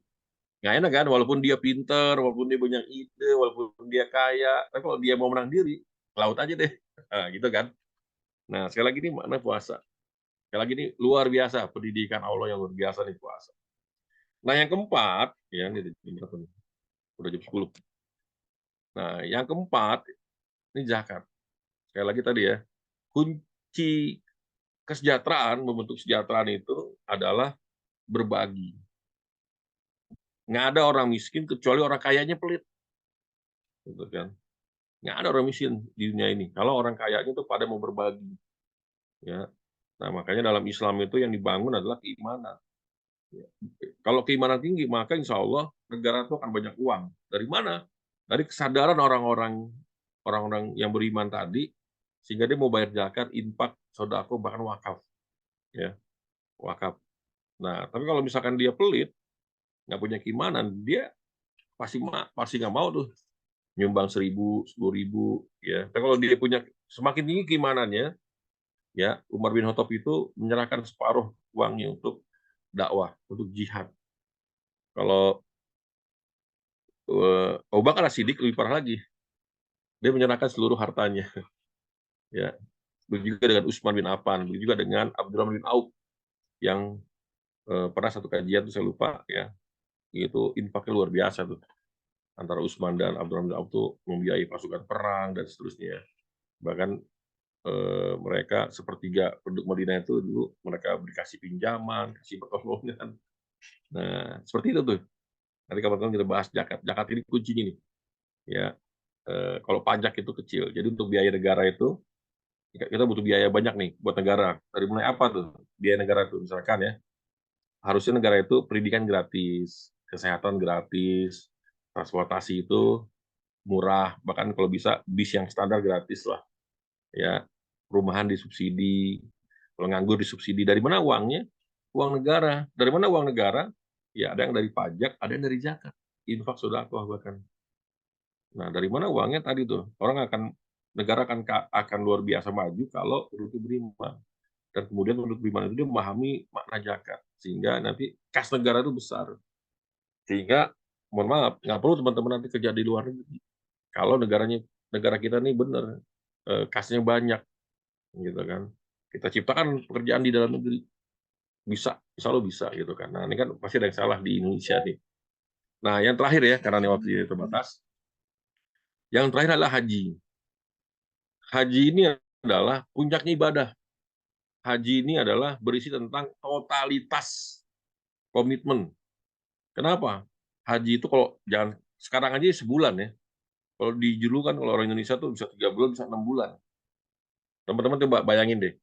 Nggak enak kan? Walaupun dia pinter, walaupun dia banyak ide, walaupun dia kaya, tapi kalau dia mau menang diri, laut aja deh. Nah, gitu kan? Nah, sekali lagi ini makna puasa. Sekali lagi ini luar biasa, pendidikan Allah yang luar biasa nih puasa. Nah, yang keempat, ya ini udah jam 10. Nah, yang keempat, ini zakat. Sekali lagi tadi ya, kunci kesejahteraan, membentuk kesejahteraan itu adalah berbagi. Nggak ada orang miskin kecuali orang kayanya pelit. Gitu kan. Nggak ada orang miskin di dunia ini. Kalau orang kayanya itu pada mau berbagi. Ya. Nah, makanya dalam Islam itu yang dibangun adalah keimanan. Ya. Kalau keimanan tinggi, maka insya Allah negara itu akan banyak uang. Dari mana? Dari kesadaran orang-orang yang beriman tadi, sehingga dia mau bayar zakat, infak, sodako, bahkan wakaf. Ya, wakaf. Nah, tapi kalau misalkan dia pelit, nggak punya keimanan, dia pasti nggak mau tuh nyumbang 1.000, 10.000, ya. Tapi kalau dia punya semakin tinggi keimanannya, ya, Umar bin Khattab itu menyerahkan separuh uangnya untuk dakwah, untuk jihad. Kalau Abu Bakar As-Siddiq lebih parah lagi, dia menyerahkan seluruh hartanya, ya. Begitu juga dengan Utsman bin Affan, begitu juga dengan Abdurrahman bin Auf yang pernah satu kajian tuh saya lupa, ya, itu infaknya luar biasa tuh. Antara Utsman dan Abdurrahman bin Auf tuh membiayai pasukan perang dan seterusnya. Bahkan mereka sepertiga penduduk Madinah itu dulu mereka dikasih pinjaman, kasih pertolongan. Nah, seperti itu tuh. Nanti kapan-kapan kita bahas zakat. Zakat ini kuncinya nih. Ya, kalau pajak itu kecil. Jadi untuk biaya negara itu kita butuh biaya banyak nih buat negara. Dari mulai apa tuh? Biaya negara tuh misalkan ya. Harusnya negara itu pendidikan gratis, kesehatan gratis, transportasi itu murah, bahkan kalau bisa bis yang standar gratis lah. Ya, perumahan disubsidi, kalau nganggur disubsidi. Dari mana uangnya? Uang negara. Dari mana uang negara? Ya, ada yang dari pajak, ada yang dari zakat. Infak sedekah bahkan. Nah, dari mana uangnya tadi tuh? Negara akan luar biasa maju kalau penduduk beriman. Dan kemudian penduduk beriman itu dia memahami makna zakat. Sehingga nanti kas negara itu besar. Sehingga, mohon maaf, nggak perlu teman-teman nanti kerja di luar negeri. Kalau negara kita ini benar, kasnya banyak, gitu kan. Kita ciptakan pekerjaan di dalam negeri, bisa, insya Allah bisa, gitu kan. Nah, ini kan pasti ada yang salah di Indonesia nih. Nah, yang terakhir ya, karena ini waktu terbatas, yang terakhir adalah haji. Haji ini adalah puncaknya ibadah. Haji ini adalah berisi tentang totalitas komitmen. Kenapa? Haji itu kalau jangan sekarang aja sebulan ya. Kalau di dulu kan kalau orang Indonesia tuh bisa 3 bulan, bisa 6 bulan. Teman-teman coba bayangin deh,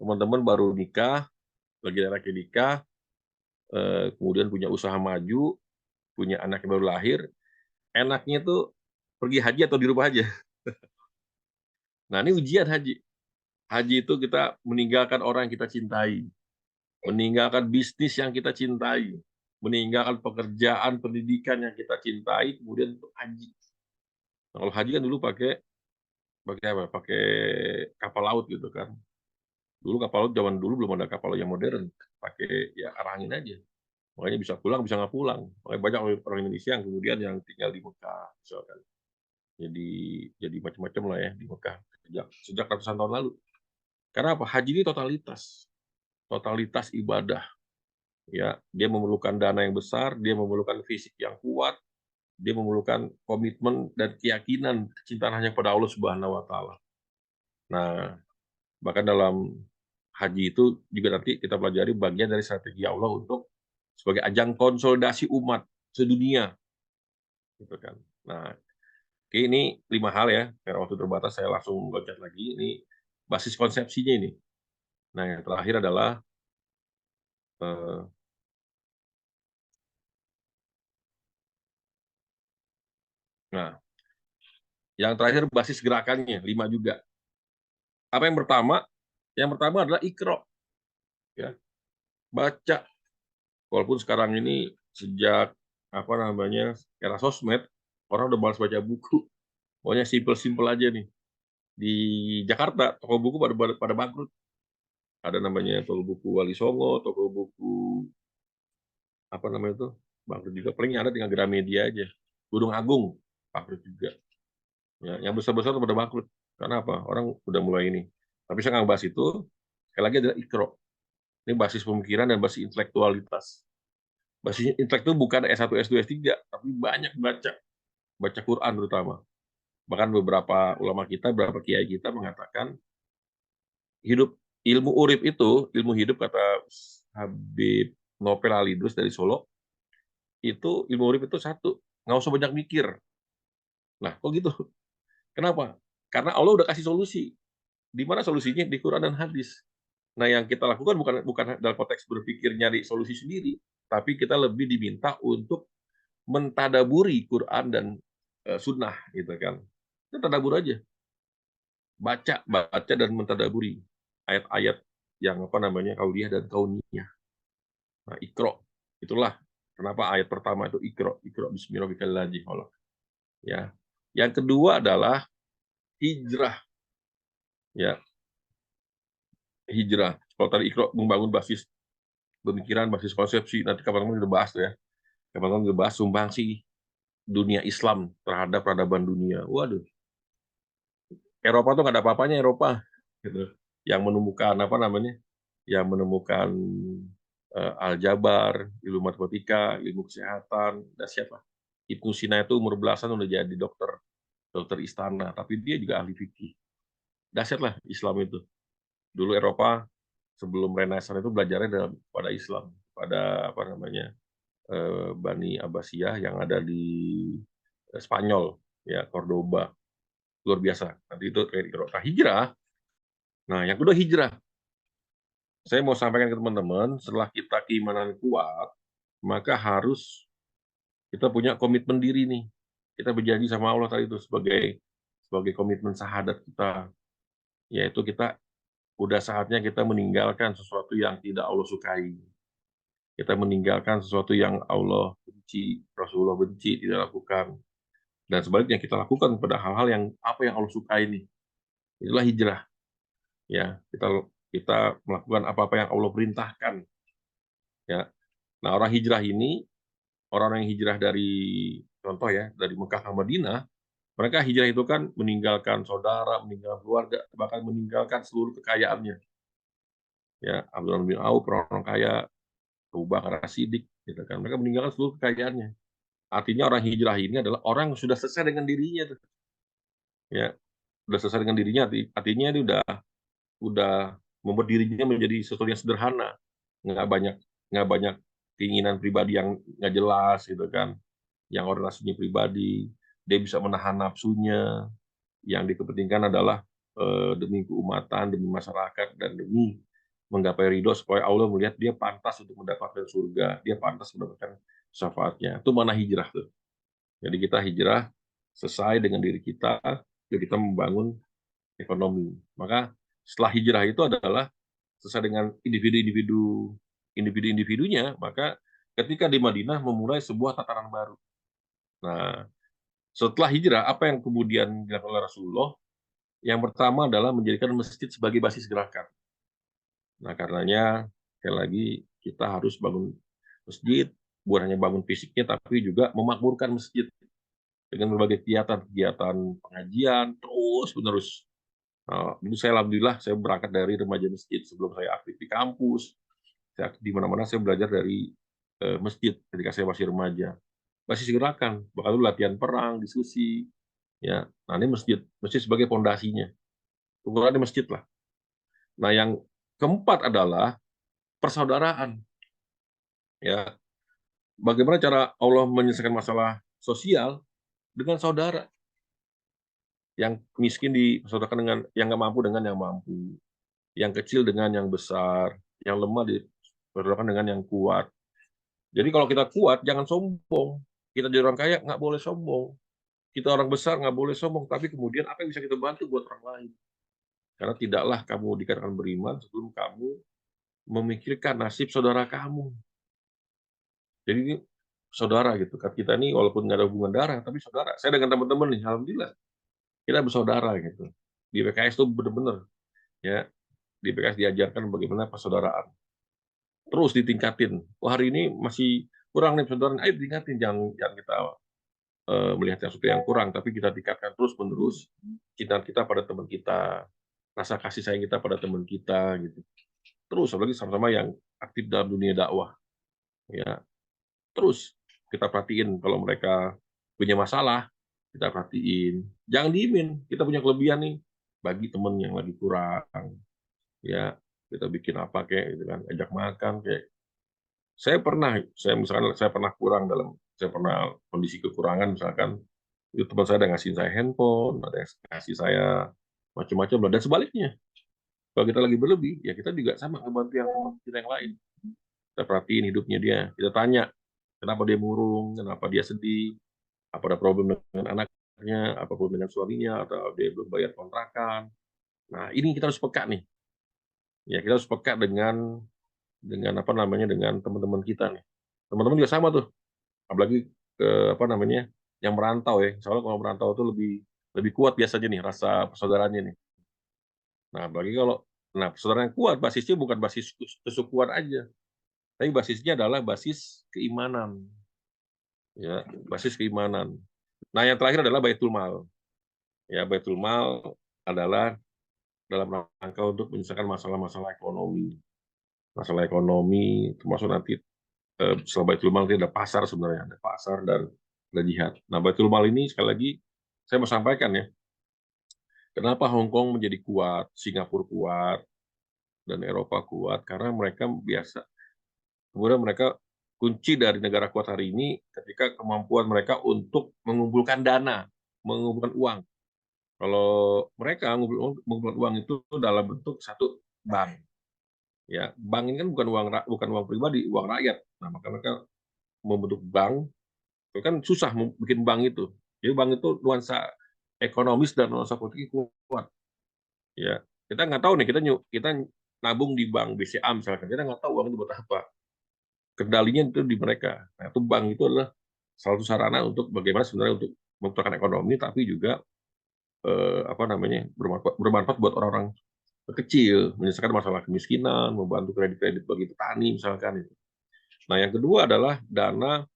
teman-teman baru nikah, lagi laki nikah, kemudian punya usaha maju, punya anak yang baru lahir, enaknya tuh pergi haji atau di rumah aja. Nah ini ujian haji. Haji itu kita meninggalkan orang yang kita cintai, meninggalkan bisnis yang kita cintai, meninggalkan pekerjaan, pendidikan yang kita cintai, kemudian untuk haji. Nah, kalau haji kan dulu pakai pakai apa? Pakai kapal laut gitu kan. Dulu kapal laut zaman dulu belum ada kapal laut yang modern, pakai ya arah angin aja. Makanya bisa pulang, bisa nggak pulang. Makanya banyak orang Indonesia yang kemudian yang tinggal di Mekah, misalkan. Jadi macam-macam lah ya di Mekah sejak ratusan tahun lalu. Karena apa? Haji ini totalitas ibadah. Ya, dia memerlukan dana yang besar, dia memerlukan fisik yang kuat, dia memerlukan komitmen dan keyakinan kecintaan hanya pada Allah Subhanahu wa taala. Nah, bahkan dalam haji itu juga nanti kita pelajari bagian dari strategi Allah untuk sebagai ajang konsolidasi umat sedunia, gitu kan. Nah, oke, ini 5 hal ya. Karena waktu terbatas saya langsung loncat lagi. Ini basis konsepsinya ini. Nah, yang terakhir adalah eh, nah, yang terakhir basis gerakannya 5 juga. Apa yang pertama? Yang pertama adalah ikro, ya, baca. Walaupun sekarang ini sejak apa namanya era sosmed, orang udah malas baca buku. Pokoknya simple-simple aja nih. Di Jakarta toko buku pada bangkrut. Ada namanya toko buku Wali Songo, toko buku apa namanya itu bangkrut juga. Paling ada tinggal Gramedia aja. Gunung Agung bangkrut juga. Ya, yang besar-besar pada bangkrut. Karena apa? Orang udah mulai ini. Tapi saya nggak bahas itu. Sekali lagi adalah ikro. Ini basis pemikiran dan basis intelektualitas. Basis intelek itu bukan S1, S2, S3, tapi banyak baca Quran terutama. Bahkan beberapa ulama kita, beberapa kiai kita mengatakan hidup ilmu urip itu, ilmu hidup kata Habib Nopel Alidrus dari Solo, itu ilmu urip itu satu, nggak usah banyak mikir. Nah, kok gitu? Kenapa? Karena Allah udah kasih solusi. Di mana solusinya? Di Quran dan hadis. Nah, yang kita lakukan bukan dalam konteks berpikir nyari solusi sendiri, tapi kita lebih diminta untuk mentadaburi Quran dan sunnah, gitu kan. Kita tadabur aja, baca dan mentadaburi ayat-ayat yang apa namanya kauliyah dan kauniyah. Nah, ikro, itulah kenapa ayat pertama itu ikro bismillahirrahmanirrahim. Ya, yang kedua adalah hijrah, ya, hijrah. Kalau tadi ikro membangun basis pemikiran, basis konsepsi, nanti kapan-kapan kita bahas tuh ya. Kapan-kapan kita bahas sumbangsi dunia Islam terhadap peradaban dunia. Waduh, Eropa tuh nggak ada apa-apanya Eropa, gitu. Yang menemukan apa namanya? Yang menemukan aljabar, ilmu matematika, ilmu kesehatan, dan siapa? Ibnu Sina itu umur belasan udah jadi dokter istana, tapi dia juga ahli fikih. Dahsyat lah Islam itu. Dulu Eropa sebelum Renaissance itu belajarnya pada Islam, pada apa namanya Bani Abbasiyah yang ada di Spanyol, ya Cordoba, luar biasa. Nanti itu kayak hijrah. Nah, yang kedua hijrah. Saya mau sampaikan ke teman-teman, setelah kita keimanan kuat, maka harus kita punya komitmen diri nih. Kita berjanji sama Allah tadi itu sebagai komitmen syahadat kita, yaitu kita udah saatnya kita meninggalkan sesuatu yang tidak Allah sukai. Kita meninggalkan sesuatu yang Allah benci, Rasulullah benci, tidak lakukan. Dan sebaliknya kita lakukan pada hal-hal yang apa yang Allah sukai nih. Itulah hijrah. Ya, kita melakukan apa-apa yang Allah perintahkan. Ya. Nah, orang yang hijrah dari contoh ya, dari Mekah ke Madinah, mereka hijrah itu kan meninggalkan saudara, meninggalkan keluarga, bahkan meninggalkan seluruh kekayaannya. Ya, Abdurrahman bin Auf, orang kaya, Abu Bakar As-Siddiq, gitu kan. Mereka meninggalkan seluruh kekayaannya. Artinya orang hijrah ini adalah orang yang sudah selesai dengan dirinya tuh. Ya, sudah selesai dengan dirinya, artinya dia udah membuat dirinya menjadi sesuatu yang sederhana, nggak banyak nggak banyak keinginan pribadi yang nggak jelas gitu kan, yang orientasinya pribadi, dia bisa menahan nafsunya, yang dikepentingkan adalah demi keumatan, demi masyarakat, dan demi menggapai ridho supaya Allah melihat dia pantas untuk mendapatkan surga, dia pantas mendapatkan syafaatnya. Itu mana hijrah tuh. Jadi kita hijrah selesai dengan diri kita, jadi kita membangun ekonomi. Maka setelah hijrah itu adalah selesai dengan individu-individunya, maka ketika di Madinah memulai sebuah tataran baru. Nah, setelah hijrah, apa yang kemudian dilakukan oleh Rasulullah? Yang pertama adalah menjadikan masjid sebagai basis gerakan. Nah, karenanya, sekali lagi, kita harus bangun masjid, bukan hanya bangun fisiknya, tapi juga memakmurkan masjid dengan berbagai kegiatan pengajian, terus-menerus. Nah, ini saya alhamdulillah, saya berangkat dari remaja masjid sebelum saya aktif di kampus. Di mana-mana saya belajar dari masjid ketika saya masih remaja. Basis gerakan, bahkan itu latihan perang, diskusi. Ya, nah ini masjid sebagai pondasinya. Ukuran di masjid lah. Nah, yang keempat adalah persaudaraan. Ya, bagaimana cara Allah menyelesaikan masalah sosial dengan saudara? Yang miskin dipersaudarakan dengan yang nggak mampu dengan yang mampu, yang kecil dengan yang besar, yang lemah dipersaudarakan dengan yang kuat. Jadi kalau kita kuat, jangan sombong. Kita jadi orang kaya, nggak boleh sombong. Kita orang besar, nggak boleh sombong. Tapi kemudian apa yang bisa kita bantu buat orang lain? Karena tidaklah kamu dikatakan beriman sebelum kamu memikirkan nasib saudara kamu. Jadi ini saudara gitu kan, kita ini walaupun nggak ada hubungan darah tapi saudara. Saya dengan teman-teman nih, alhamdulillah kita bersaudara gitu. Di PKS itu benar-benar ya, di PKS diajarkan bagaimana persaudaraan. Terus ditingkatin. Wah, hari ini masih kurang nih persaudaraan, ayo ditingkatin, jangan kita melihat sesuatu yang kurang, tapi kita tingkatkan terus menerus cinta kita pada teman kita, rasa kasih sayang kita pada teman kita gitu. Terus apalagi sama-sama yang aktif dalam dunia dakwah ya. Terus kita perhatiin kalau mereka punya masalah, kita perhatiin. Jangan diemin, kita punya kelebihan nih, bagi temen yang lagi kurang. Ya, kita bikin apa kayak gitu kan, ajak makan kayak. Saya pernah kurang saya pernah kondisi kekurangan misalkan, itu teman saya ada ngasih saya handphone, ada yang ngasih saya macam-macam, dan sebaliknya. Kalau kita lagi berlebih, ya kita juga sama ngebantu yang teman kita yang lain. Kita perhatiin hidupnya dia, kita tanya, kenapa dia murung, kenapa dia sedih, apa ada problem dengan anaknya, apa problem dengan suaminya, atau dia belum bayar kontrakan. Nah, ini kita harus peka nih. Ya, kita harus peka dengan apa namanya, dengan teman-teman kita nih. Teman-teman juga sama tuh. Apalagi ke apa namanya, yang merantau ya. Soalnya kalau merantau tuh lebih lebih kuat biasanya nih rasa persaudaraannya nih. Nah, apalagi kalau persaudaraan yang kuat basisnya bukan basis kesukuan aja, tapi basisnya adalah basis keimanan. Ya, basis keimanan. Nah, yang terakhir adalah Baitul Mal. Ya, Baitul Mal adalah dalam rangka untuk menyelesaikan masalah-masalah ekonomi. Masalah ekonomi, termasuk nanti setelah Baitul Mal nanti ada pasar sebenarnya, ada pasar dan ada jihad. Nah, Baitul Mal ini sekali lagi saya mau sampaikan ya, kenapa Hong Kong menjadi kuat, Singapura kuat, dan Eropa kuat, karena mereka biasa. Kemudian mereka kunci dari negara kuat hari ini ketika kemampuan mereka untuk mengumpulkan dana, mengumpulkan uang. Kalau mereka mengumpulkan uang itu dalam bentuk satu bank. Ya, bank ini kan bukan uang pribadi, uang rakyat. Nah, maka mereka membentuk bank. Itu kan susah bikin bank itu. Jadi bank itu nuansa ekonomis dan nuansa politik kuat. Ya, kita nggak tahu nih, kita nabung di bank BCA misalkan, kita nggak tahu uang itu buat apa. Kendalinya itu di mereka. Nah, itu bank itu adalah salah satu sarana untuk bagaimana sebenarnya untuk mempertahankan ekonomi, tapi juga apa namanya, bermanfaat buat orang-orang kecil, menyelesaikan masalah kemiskinan, membantu kredit-kredit bagi petani misalkan itu. Nah, yang kedua adalah dana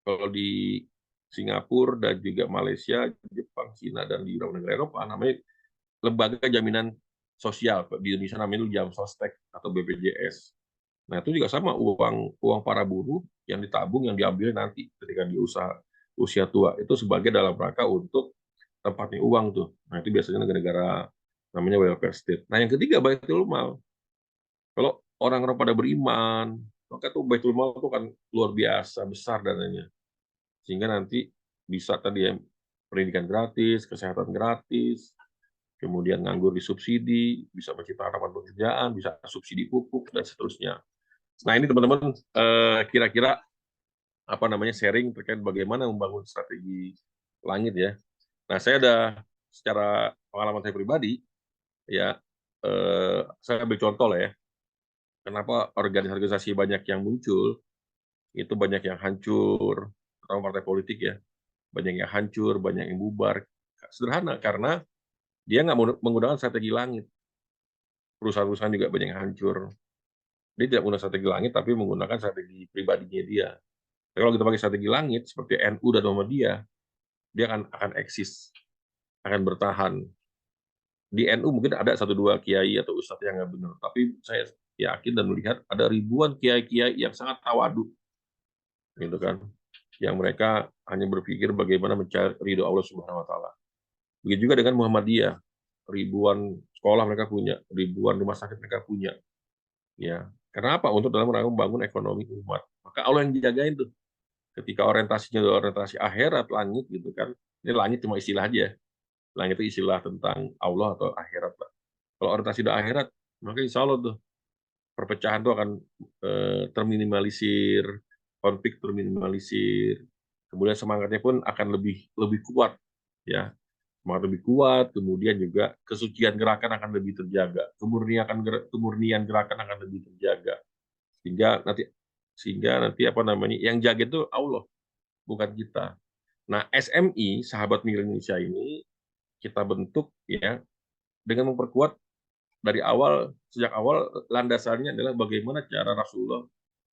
kalau di Singapura dan juga Malaysia, Jepang, Cina, dan di beberapa negara Eropa namanya lembaga jaminan sosial. Di Indonesia namanya Jamsostek atau BPJS. Nah, itu juga sama, uang para buruh yang ditabung, yang diambil nanti ketika di usia tua. Itu sebagai dalam rangka untuk tempatnya uang tuh. Nah, itu biasanya negara-negara namanya welfare state. Nah, yang ketiga Baitul Mal. Kalau orang-orang pada beriman, maka tuh Baitul Mal itu kan luar biasa besar dananya. Sehingga nanti bisa tadi ya, pendidikan gratis, kesehatan gratis, kemudian nganggur disubsidi, bisa menciptakan lapangan pekerjaan, bisa subsidi pupuk, dan seterusnya. Nah, ini teman-teman kira-kira apa namanya sharing terkait bagaimana membangun strategi langit ya. Nah, saya ada secara pengalaman saya pribadi ya, saya ambil contoh lah ya. Kenapa organisasi banyak yang muncul, itu banyak yang hancur, terutama partai politik ya, banyak yang hancur, banyak yang bubar. Sederhana, karena dia nggak menggunakan strategi langit. Perusahaan-perusahaan juga banyak yang hancur. Dia tidak menggunakan strategi langit, tapi menggunakan strategi pribadinya dia. Tapi kalau kita pakai strategi langit, seperti NU dan Muhammadiyah, dia akan eksis, akan bertahan. Di NU mungkin ada satu dua kiai atau ustadz yang nggak benar, tapi saya yakin dan melihat ada ribuan kiai-kiai yang sangat tawadu, gitu kan, yang mereka hanya berpikir bagaimana mencari ridho Allah Subhanahu Wa Taala. Begitu juga dengan Muhammadiyah, ribuan sekolah mereka punya, ribuan rumah sakit mereka punya, ya. Kenapa? Untuk dalam rangka membangun ekonomi umat. Maka Allah yang dijagain tuh. Ketika orientasinya orientasi akhirat, langit gitu kan. Ini langit cuma istilah aja. Langit itu istilah tentang Allah atau akhirat. Kalau orientasi udah akhirat, maka insya Allah tuh perpecahan tuh akan terminimalisir, konflik terminimalisir, kemudian semangatnya pun akan lebih lebih kuat, ya, semangat lebih kuat, kemudian juga kesucian gerakan akan lebih terjaga, kemurnian gerakan akan lebih terjaga, sehingga nanti apa namanya yang jaga itu Allah, bukan kita. Nah, SMI Sahabat Migran Indonesia ini kita bentuk ya dengan memperkuat dari awal, sejak awal landasannya adalah bagaimana cara Rasulullah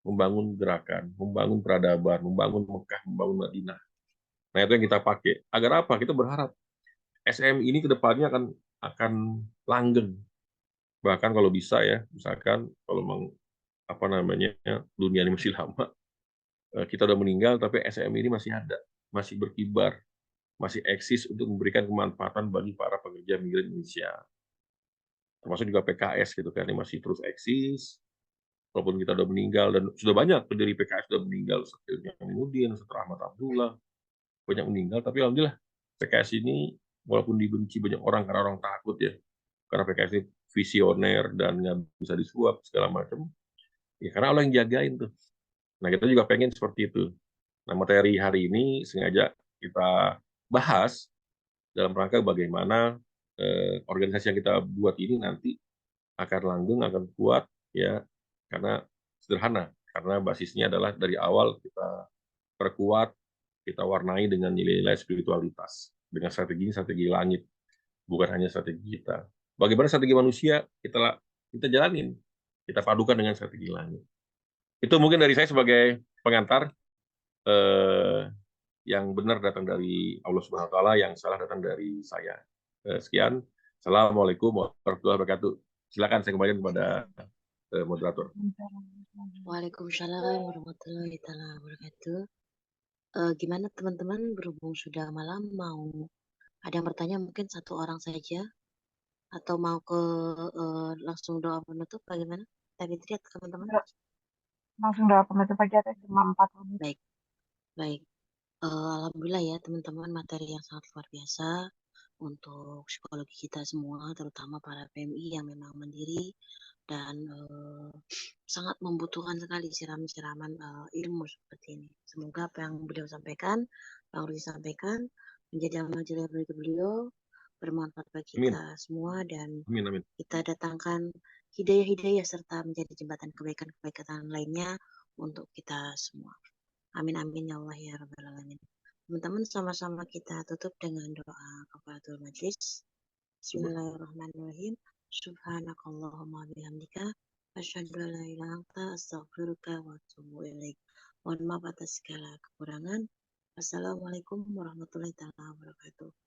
membangun gerakan, membangun peradaban, membangun Mekah, membangun Madinah. Nah, itu yang kita pakai. Agar apa? Kita berharap SMI ini ke depannya akan langgeng. Bahkan kalau bisa ya, misalkan kalau apa namanya dunia ini masih lama, kita udah meninggal tapi SMI ini masih ada, masih berkibar, masih eksis untuk memberikan kemanfaatan bagi para pekerja migran Indonesia. Termasuk juga PKS gitu kan, yang masih terus eksis, walaupun kita udah meninggal, dan sudah banyak pendiri PKS sudah meninggal, seperti Aminuddin, setelah Ahmad Abdullah, banyak meninggal, tapi alhamdulillah PKS ini walaupun dibenci banyak orang karena orang takut ya, karena PKS ini visioner dan nggak bisa disuap segala macam, ya karena Allah yang jagain tuh. Nah, kita juga pengen seperti itu. Nah, materi hari ini sengaja kita bahas dalam rangka bagaimana organisasi yang kita buat ini nanti akan langgeng, akan kuat, ya, karena sederhana, karena basisnya adalah dari awal kita perkuat, kita warnai dengan nilai-nilai spiritualitas, dengan strategi langit, bukan hanya strategi kita. Bagaimana strategi manusia kita jalanin, kita padukan dengan strategi langit. Itu mungkin dari saya sebagai pengantar, eh, yang benar datang dari Allah Subhanahu Wa Taala, yang salah datang dari saya. Sekian. Assalamualaikum warahmatullahi wabarakatuh. Silakan saya kembali kepada moderator. Waalaikumsalam warahmatullahi wabarakatuh. Gimana teman-teman, berhubung sudah malam, mau ada yang bertanya mungkin satu orang saja, atau mau ke langsung doa penutup bagaimana? Tadi lihat teman-teman. Langsung doa penutup aja, teh, cuma 4 menit. Baik, baik. Alhamdulillah ya teman-teman, materi yang sangat luar biasa untuk psikologi kita semua, terutama para PMI yang memang mandiri dan sangat membutuhkan sekali siraman-siraman ilmu seperti ini. Semoga apa yang beliau sampaikan, Bang Rudi sampaikan, menjadi amal jariah bagi beliau, bermanfaat bagi Amin. kita semua, dan Amin, amin. kita datangkan hidayah-hidayah serta menjadi jembatan kebaikan-kebaikan lainnya untuk kita semua. Amin amin ya Allah ya Rabbal Alamin. Teman-teman, sama-sama kita tutup dengan doa kafaratul majlis. Bismillahirrahmanirrahim. Subhanakallahumma bihamdika asyhadu an la ilaha illa anta astaghfiruka wa atubu ilaik. Mohon maaf atas segala kekurangan. Wassalamualaikum warahmatullahi wabarakatuh.